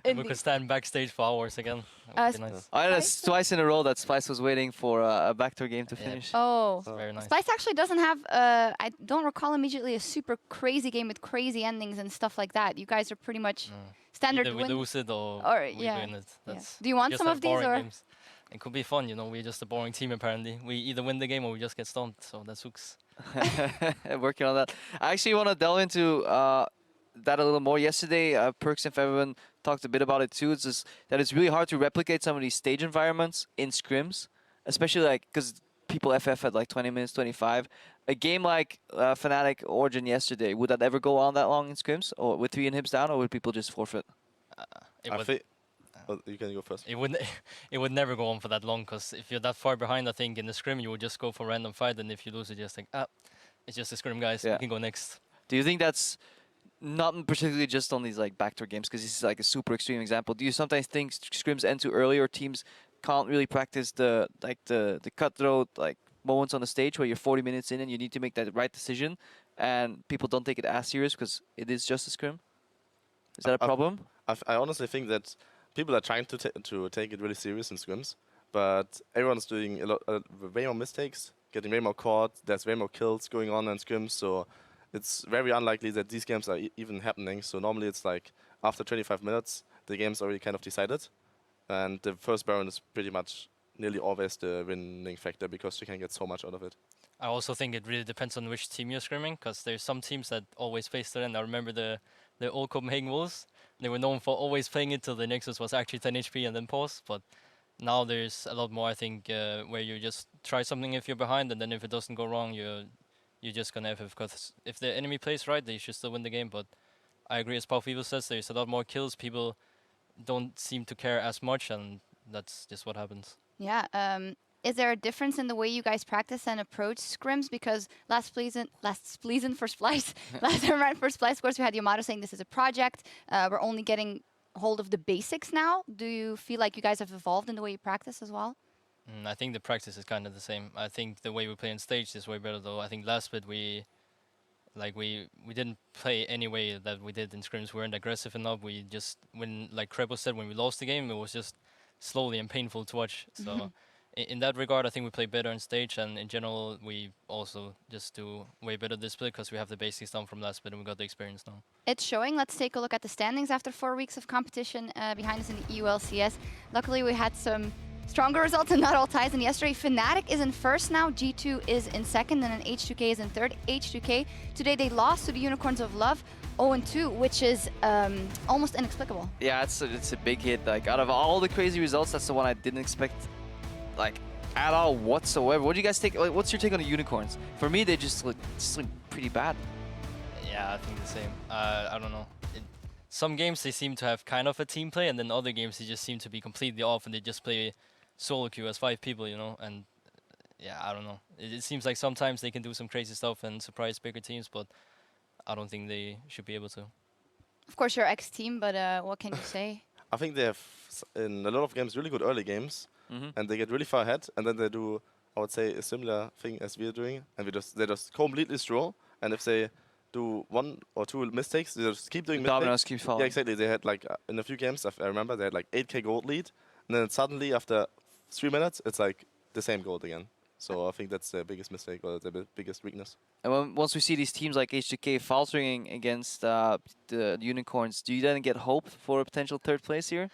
Speaker 5: we
Speaker 3: Indeed.
Speaker 5: could stand backstage for hours again. That would be nice.
Speaker 4: I know
Speaker 3: Splyce?
Speaker 4: twice in a row that Splyce was waiting for a backdoor game to finish.
Speaker 3: Oh.
Speaker 5: Very nice.
Speaker 3: Splyce actually doesn't have, I don't recall immediately a super crazy game with crazy endings and stuff like that. You guys are pretty much standard
Speaker 5: Either we
Speaker 3: win.
Speaker 5: lose it or we
Speaker 3: yeah,
Speaker 5: win it.
Speaker 3: yeah.
Speaker 5: That's
Speaker 3: Do you want
Speaker 5: just
Speaker 3: some
Speaker 5: have
Speaker 3: of these,
Speaker 5: boring
Speaker 3: or?
Speaker 5: games. It could be fun, you know. We're just a boring team apparently. We either win the game or we just get stumped, so that sucks.
Speaker 4: Working on that. I actually want to delve into that a little more. Yesterday, Perks and Feverin talked a bit about it too. It's just that it's really hard to replicate some of these stage environments in scrims, especially like because people FF at like 20 minutes, 25. A game like Fnatic Origen yesterday, would that ever go on that long in scrims, or with 3 inhibs down, or would people just forfeit?
Speaker 5: It
Speaker 6: I
Speaker 5: would,
Speaker 6: think you can go first.
Speaker 5: it would it would never go on for that long, because if you're that far behind, I think in the scrim you would just go for random fight, and if you lose, you just think, it's just a scrim, guys.
Speaker 4: Yeah.
Speaker 5: We can go next.
Speaker 4: Do you think that's not particularly just on these like backdoor games, because this is like a super extreme example? Do you sometimes think scrims end too early, or teams can't really practice the cutthroat like moments on the stage where you're 40 minutes in and you need to make that right decision, and people don't take it as serious because it is just a scrim? Is that a problem?
Speaker 6: I honestly think that people are trying to take it really serious in scrims, but everyone's doing way more mistakes, getting way more caught. There's way more kills going on in scrims, so it's very unlikely that these games are even happening. So normally it's like after 25 minutes, the game's already kind of decided, and the first Baron is pretty much nearly always the winning factor because you can get so much out of it.
Speaker 5: I also think it really depends on which team you're scrimming, because there's some teams that always face the end. I remember the old Copenhagen Wolves. They were known for always playing it till the Nexus was actually 10 HP and then pause. But now there's a lot more, I think, where you just try something if you're behind, and then if it doesn't go wrong, you're just gonna FF, because if the enemy plays right, they should still win the game. But I agree, as Powerful says, there's a lot more kills. People don't seem to care as much, and that's just what happens.
Speaker 3: Yeah. Is there a difference in the way you guys practice and approach scrims? Because last season for Splyce, last time around for Splyce, of course, we had Yamato saying this is a project. We're only getting hold of the basics now. Do you feel like you guys have evolved in the way you practice as well?
Speaker 5: I think the practice is kind of the same. I think the way we play on stage is way better, though. I think last bit we didn't play any way that we did in scrims. We weren't aggressive enough. We just, when, like Krebo said, when we lost the game, it was just slowly and painful to watch. So in that regard, I think we play better on stage, and in general, we also just do way better this split because we have the basics down from last split and we got the experience now.
Speaker 3: It's showing. Let's take a look at the standings after 4 weeks of competition behind us in the EU LCS. Luckily, we had some stronger results and not all ties. And yesterday, Fnatic is in first now, G2 is in second, and then H2K is in third. H2K, today they lost to the Unicorns of Love, 0-2, which is almost inexplicable.
Speaker 4: Yeah, it's a big hit. Like, out of all the crazy results, that's the one I didn't expect, like, at all whatsoever. What do you guys think? Like, what's your take on the Unicorns? For me, they just look pretty bad.
Speaker 5: Yeah, I think the same. I don't know. Some games they seem to have kind of a team play, and then other games they just seem to be completely off and they just play solo queue as 5 people, you know. And yeah, I don't know. It seems like sometimes they can do some crazy stuff and surprise bigger teams, but I don't think they should be able to.
Speaker 3: Of course, you're ex-team, but what can you say?
Speaker 6: I think they have, in a lot of games, really good early games, and they get really far ahead, and then they do, I would say, a similar thing as we're doing, and they just completely straw, and if they do 1 or 2 mistakes, they just keep doing mistakes.
Speaker 4: Dominoes keeps falling.
Speaker 6: Yeah, exactly. They had, like, in a few games, I remember, they had, like, 8k gold lead, and then suddenly, after 3 minutes, it's, like, the same gold again. So I think that's the biggest mistake, or the biggest weakness.
Speaker 4: And once we see these teams like H2K faltering against the Unicorns, do you then get hope for a potential 3rd place here?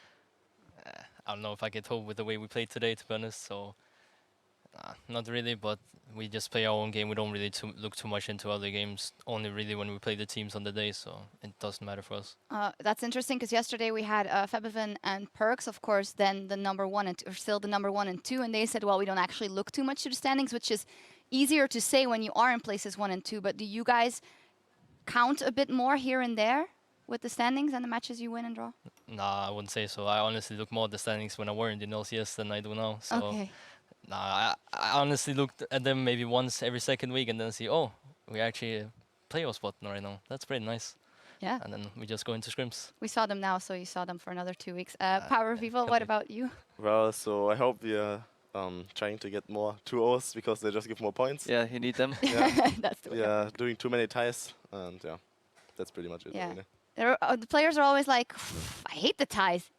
Speaker 5: I don't know if I get hope with the way we played today, to be honest. So, not really, but we just play our own game. We don't really look too much into other games, only really when we play the teams on the day, so it doesn't matter for us.
Speaker 3: That's interesting, because yesterday we had Febevin and Perks, of course, then the number 1 and or still the number 1 and 2, and they said, well, we don't actually look too much to the standings, which is easier to say when you are in places 1 and 2, but do you guys count a bit more here and there with the standings and the matches you win and draw?
Speaker 5: Nah, I wouldn't say so. I honestly look more at the standings when I were in the LCS than I do now. So,
Speaker 3: okay.
Speaker 5: Nah, I honestly looked at them maybe once every second week and then see, oh, we actually play our spot right now. That's pretty nice.
Speaker 3: Yeah.
Speaker 5: And then we just go into scrims.
Speaker 3: We saw them now, so you saw them for another 2 weeks. Power of Evil, what about you?
Speaker 6: Well, so I hope we are trying to get more 2-0s because they just give more points.
Speaker 4: Yeah, you need them.
Speaker 3: That's the way.
Speaker 6: Yeah, doing too many ties, and yeah, that's pretty much it.
Speaker 3: Yeah.
Speaker 6: Really.
Speaker 3: The players are always like, I hate the ties.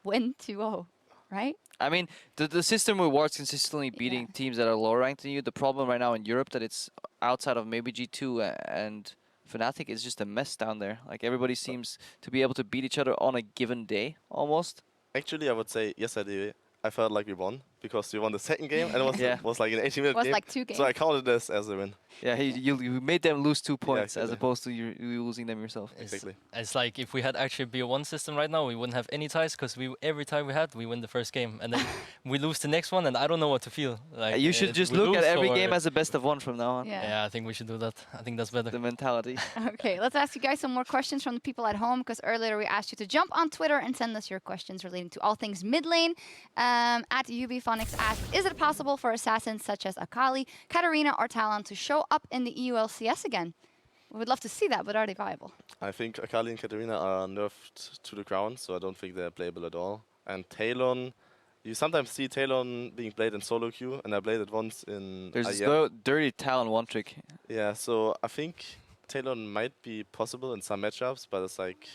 Speaker 3: Win 2-0, right?
Speaker 4: I mean, the system rewards consistently beating
Speaker 3: Yeah.
Speaker 4: teams that are lower ranked than you. The problem right now in Europe that it's outside of maybe G2 and Fnatic is just a mess down there. Like everybody seems to be able to beat each other on a given day, almost.
Speaker 6: Actually, I would say yesterday I felt like we won because we won the second game and it was,
Speaker 4: Yeah.
Speaker 6: was like an 80-minute
Speaker 3: It was
Speaker 6: game.
Speaker 3: like 2 games.
Speaker 6: So I counted this as a win.
Speaker 4: Yeah, you made them lose 2 points as
Speaker 6: exactly.
Speaker 4: opposed to you losing them yourself.
Speaker 6: Exactly.
Speaker 5: It's like if we had actually BO1 system right now, we wouldn't have any ties because every time we win the first game and then we lose the next one and I don't know what to feel. Like
Speaker 4: You should just
Speaker 5: we
Speaker 4: look at
Speaker 5: lose
Speaker 4: every
Speaker 5: or-
Speaker 4: game as a best of one from now on.
Speaker 3: Yeah.
Speaker 5: Yeah, I think we should do that. I think that's better.
Speaker 4: The mentality.
Speaker 3: Okay, let's ask you guys some more questions from the people at home because earlier we asked you to jump on Twitter and send us your questions relating to all things mid lane. At UBphonics asked, is it possible for assassins such as Akali, Katarina, or Talon to show up in the EU LCS again? We would love to see that, but are they viable?
Speaker 6: I think Akali and Katarina are nerfed to the ground, so I don't think they're playable at all. And Talon, you sometimes see Talon being played in solo queue, and I played it once in
Speaker 4: There's this
Speaker 6: IEM.
Speaker 4: dirty Talon one trick.
Speaker 6: Yeah, so I think Talon might be possible in some matchups, but it's like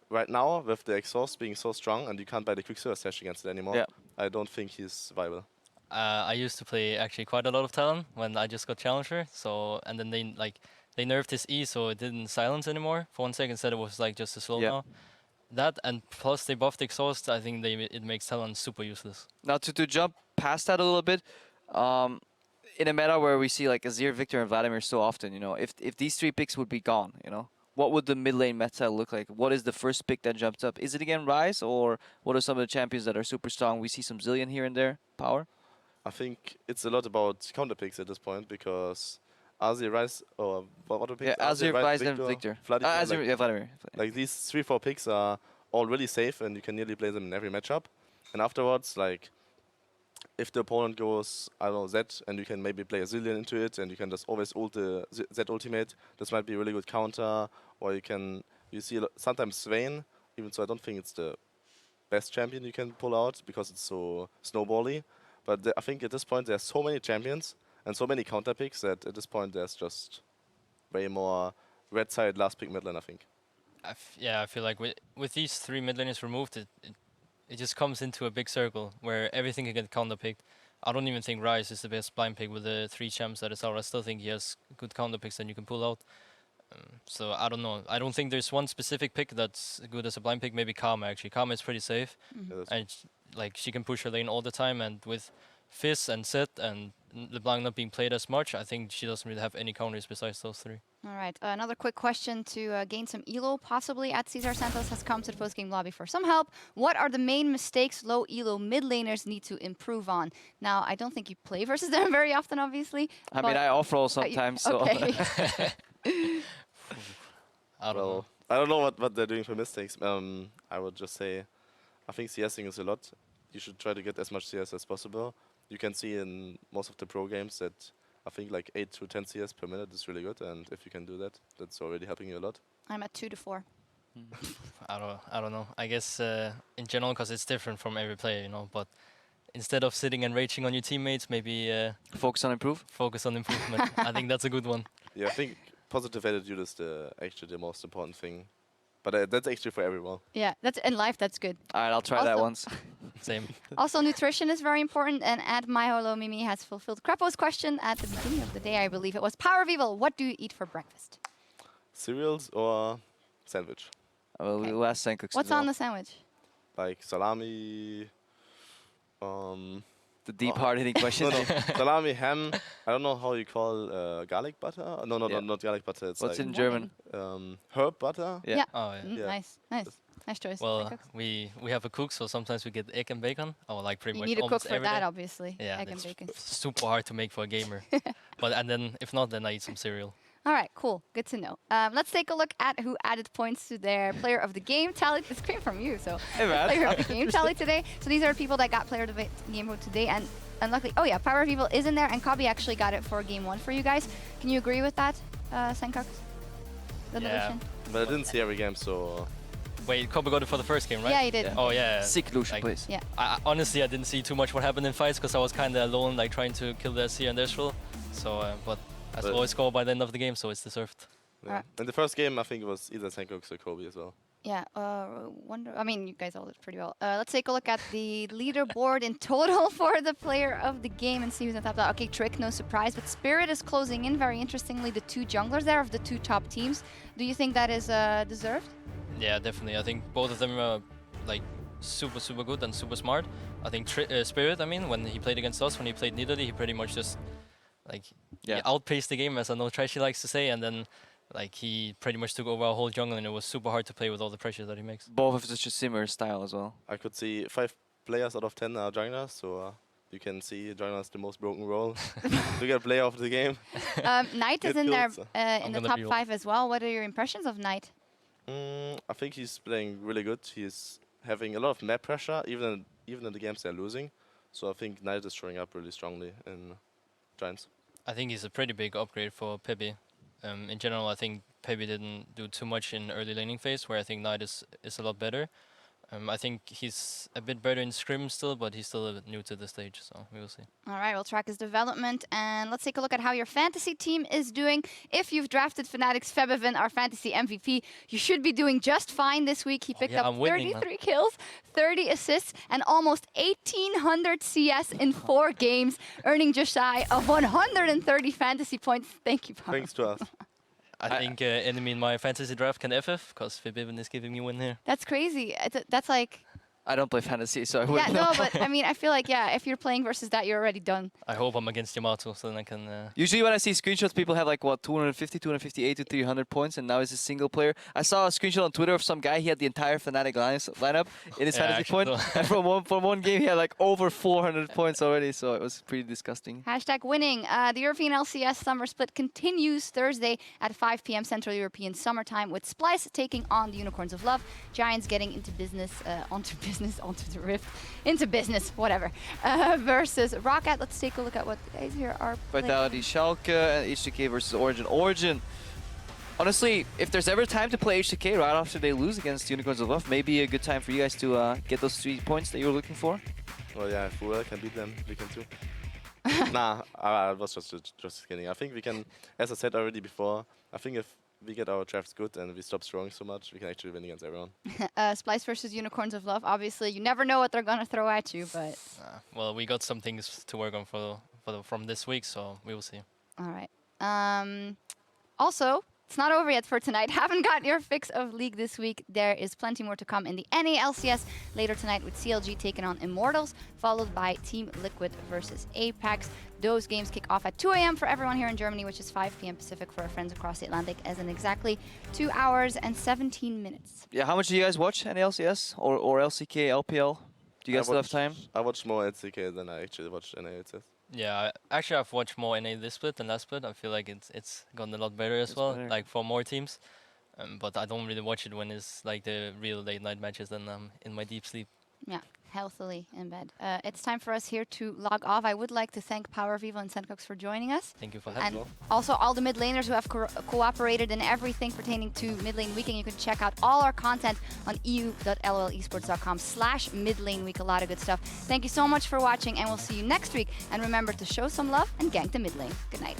Speaker 6: right now with the exhaust being so strong and you can't buy the Quicksilver Sash against it anymore,
Speaker 4: Yeah.
Speaker 6: I don't think he's viable.
Speaker 5: I used to play actually quite a lot of Talon when I just got Challenger. So and then they nerfed his E, so it didn't silence anymore for 1 second. Instead, it was like just a slow
Speaker 4: Yeah.
Speaker 5: now. That and plus they buffed exhaust. I think it makes Talon super useless.
Speaker 4: Now to jump past that a little bit, in a meta where we see like Azir, Victor, and Vladimir so often, you know, if these 3 picks would be gone, you know, what would the mid lane meta look like? What is the first pick that jumps up? Is it again Ryze, or what are some of the champions that are super strong? We see some Zillion here and there. Power.
Speaker 6: I think it's a lot about counter picks at this point because Azir, Ryze, or what do we pick?
Speaker 4: Yeah, Azir, Ryze, and Victor.
Speaker 6: Vladimir,
Speaker 4: Azir,
Speaker 6: like,
Speaker 4: yeah, Vladimir.
Speaker 6: like these 3-4 picks are all really safe and you can nearly play them in every matchup. And afterwards, like, if the opponent goes, I don't know, Z, and you can maybe play a Zillion into it, and you can just always ult the Z ultimate, this might be a really good counter. Or you see sometimes Swain, even so I don't think it's the best champion you can pull out because it's so snowbally. But I think at this point there's so many champions and so many counter picks that at this point there's just way more red side last pick mid lane, I think.
Speaker 5: I feel like with these 3 mid laners removed, it just comes into a big circle where everything can get counter picked. I don't even think Ryze is the best blind pick with the 3 champs that is out. I still think he has good counter picks that you can pull out. So I don't know. I don't think there's one specific pick that's good as a blind pick. Maybe Karma actually. Karma is pretty safe, and like she can push her lane all the time. And with Fizz and Zed and LeBlanc not being played as much, I think she doesn't really have any counters besides those 3.
Speaker 3: All right, another quick question to gain some elo, possibly at Cesar Santos has come to the post-game lobby for some help. What are the main mistakes low elo mid laners need to improve on? Now, I don't think you play versus them very often, obviously.
Speaker 4: I mean, I off-roll sometimes, so...
Speaker 3: Okay.
Speaker 5: I don't know.
Speaker 6: I don't know what they're doing for mistakes. I would just say, I think CSing is a lot. You should try to get as much CS as possible. You can see in most of the pro games that I think like 8 to 10 CS per minute is really good, and if you can do that, that's already helping you a lot.
Speaker 3: I'm at 2 to 4.
Speaker 5: I don't know. I guess in general, because it's different from every player, you know. But instead of sitting and raging on your teammates, maybe
Speaker 4: focus on improve.
Speaker 5: Focus on improvement. I think that's a good one.
Speaker 6: Yeah, I think positive attitude is actually the most important thing. But that's actually for everyone.
Speaker 3: Yeah, that's in life. That's good.
Speaker 4: All right, I'll try that
Speaker 3: Also-
Speaker 4: once.
Speaker 5: Same.
Speaker 3: Also, nutrition is very important, and at My Hello Mimi has fulfilled Crepo's question at the beginning of the day, I believe it was. Power of Evil, what do you eat for breakfast?
Speaker 6: Cereals or sandwich?
Speaker 3: Okay.
Speaker 4: We'll ask Sankux.
Speaker 3: What's on the sandwich?
Speaker 6: Like salami.
Speaker 4: The deep hard-hitting question.
Speaker 6: No, salami, ham. I don't know how you call garlic butter. No,
Speaker 4: Yeah.
Speaker 6: not garlic butter. It's
Speaker 4: What's
Speaker 6: like
Speaker 4: in German?
Speaker 6: herb butter.
Speaker 4: Yeah.
Speaker 3: Yeah.
Speaker 5: Oh yeah.
Speaker 6: Yeah.
Speaker 3: Nice, nice. Nice choice.
Speaker 5: Well,
Speaker 3: Sankux.
Speaker 5: we have a cook, so sometimes we get egg and bacon. Or like pretty
Speaker 3: You
Speaker 5: much
Speaker 3: need a cook
Speaker 5: almost
Speaker 3: for
Speaker 5: every
Speaker 3: that,
Speaker 5: day.
Speaker 3: obviously.
Speaker 5: Yeah,
Speaker 3: Egg and
Speaker 5: it's
Speaker 3: bacon.
Speaker 5: super hard to make for a gamer. But and then if not, then I eat some cereal.
Speaker 3: All right, cool. Good to know. Let's take a look at who added points to their player of the game tally. This came from you, so
Speaker 4: Hey, man.
Speaker 3: player of the game tally today. So these are people that got player of the game vote today, and luckily, oh yeah, Power of Evil is in there, and Kabi actually got it for game 1 for you guys. Can you agree with that, Sankux? The
Speaker 5: Yeah.
Speaker 3: notation?
Speaker 6: But I didn't see every game, so
Speaker 5: Wait, Kobe got it for the first game, right?
Speaker 3: Yeah, he did.
Speaker 4: Yeah.
Speaker 5: Oh yeah.
Speaker 4: Sick Lucian
Speaker 5: Like,
Speaker 4: plays.
Speaker 3: Yeah.
Speaker 5: Honestly, I didn't see too much what happened in fights because I was kind of alone, like trying to kill the SC and Ezreal. So, but as always, score by the end of the game, so it's deserved.
Speaker 6: Yeah.
Speaker 3: Alright.
Speaker 6: In the first game, I think it was either Senkux or Kobe as well.
Speaker 3: Yeah, I mean, you guys all did pretty well. Let's take a look at the leaderboard in total for the player of the game and see who's on top. Okay, Trick, no surprise, but Spirit is closing in. Very interestingly, the two junglers there of the two top teams. Do you think that is deserved?
Speaker 5: Yeah, definitely. I think both of them are like super good and super smart. I think Spirit, I mean, when he played against us, when he played Nidalee, he pretty much just like he outpaced the game, as I know Trashy likes to say, and then like he pretty much took over our whole jungle, and it was super hard to play with all the pressure that he makes.
Speaker 4: Both have such a similar style as well.
Speaker 6: I could see 5 players out of 10 are junglers, so you can see junglers the most broken role to get player of the game.
Speaker 3: Knight is
Speaker 6: Get
Speaker 3: in there
Speaker 6: killed,
Speaker 3: in the top 5 as well. What are your impressions of Knight?
Speaker 6: I think he's playing really good. He's having a lot of map pressure, even in the games they're losing. So I think Knight is showing up really strongly in Giants.
Speaker 5: I think he's a pretty big upgrade for Pepe. In general, I think Pepe didn't do too much in early laning phase, where I think Knight is a lot better. I think he's a bit better in scrim still, but he's still a bit new to the stage, so we will see.
Speaker 3: All right, we'll track his development, and let's take a look at how your fantasy team is doing. If you've drafted Fnatic's Febiven, our fantasy MVP, you should be doing just fine this week. He picked up 33 kills, 30 assists, and almost 1,800 CS in 4 games, earning just shy of 130 fantasy points. Thank you, Pablo.
Speaker 6: Thanks to us.
Speaker 5: I think enemy in my fantasy draft can FF, because Febiven is giving me win here.
Speaker 3: That's crazy. That's like...
Speaker 4: I don't play fantasy, so I wouldn't
Speaker 3: Yeah,
Speaker 4: know.
Speaker 3: no, but I mean, I feel like, yeah, if you're playing versus that, you're already done.
Speaker 5: I hope I'm against Yamato, so then I can...
Speaker 4: Usually when I see screenshots, people have like, what, 250, 258 to 300 points, and now he's a single player. I saw a screenshot on Twitter of some guy, he had the entire Fnatic lineup in his fantasy point, and from one game he had like over 400 points already, so it was pretty disgusting.
Speaker 3: Hashtag winning. The European LCS Summer Split continues Thursday at 5 p.m. Central European Summer Time, with Splyce taking on the Unicorns of Love, Giants getting into business, onto the Rift, into business, whatever, versus Rocket. Let's take a look at what the guys here are playing.
Speaker 4: Vitality, Schalke, and HTK versus Origen. Origen, honestly, if there's ever time to play HTK right after they lose against Unicorns of Love, maybe a good time for you guys to get those 3 points that you were looking for.
Speaker 6: Well, yeah, if we can beat them, we can too. Nah, I was just kidding. I think we can, as I said already before, I think if we get our drafts good and we stop throwing so much, we can actually win against everyone.
Speaker 3: Splyce versus Unicorns of Love. Obviously, you never know what they're gonna throw at you, but...
Speaker 5: well, we got some things to work on from this week, so we will see.
Speaker 3: All right. Also, it's not over yet for tonight. Haven't got your fix of League this week. There is plenty more to come in the NA LCS later tonight, with CLG taking on Immortals, followed by Team Liquid versus Apex. Those games kick off at 2 a.m. for everyone here in Germany, which is 5 p.m. Pacific for our friends across the Atlantic, as in exactly 2 hours and 17 minutes.
Speaker 4: Yeah, how much do you guys watch NA LCS or LCK, LPL? Do you guys still have time?
Speaker 6: I watch more LCK than I actually watch NA LCS.
Speaker 5: Yeah, actually I've watched more NA this split than last split. I feel like it's gotten a lot better as well, like for more teams. But I don't really watch it when it's like the real late night matches, then I'm in my deep sleep.
Speaker 3: Yeah, healthily in bed. It's time for us here to log off. I would like to thank Power of Evil and Sencox for joining us.
Speaker 5: Thank you for having me.
Speaker 3: And also all the mid laners who have cooperated in everything pertaining to Mid Lane Week. And you can check out all our content on eu.lolesports.com/midlaneweek. A lot of good stuff. Thank you so much for watching, and we'll see you next week. And remember to show some love and gank the mid lane. Good night.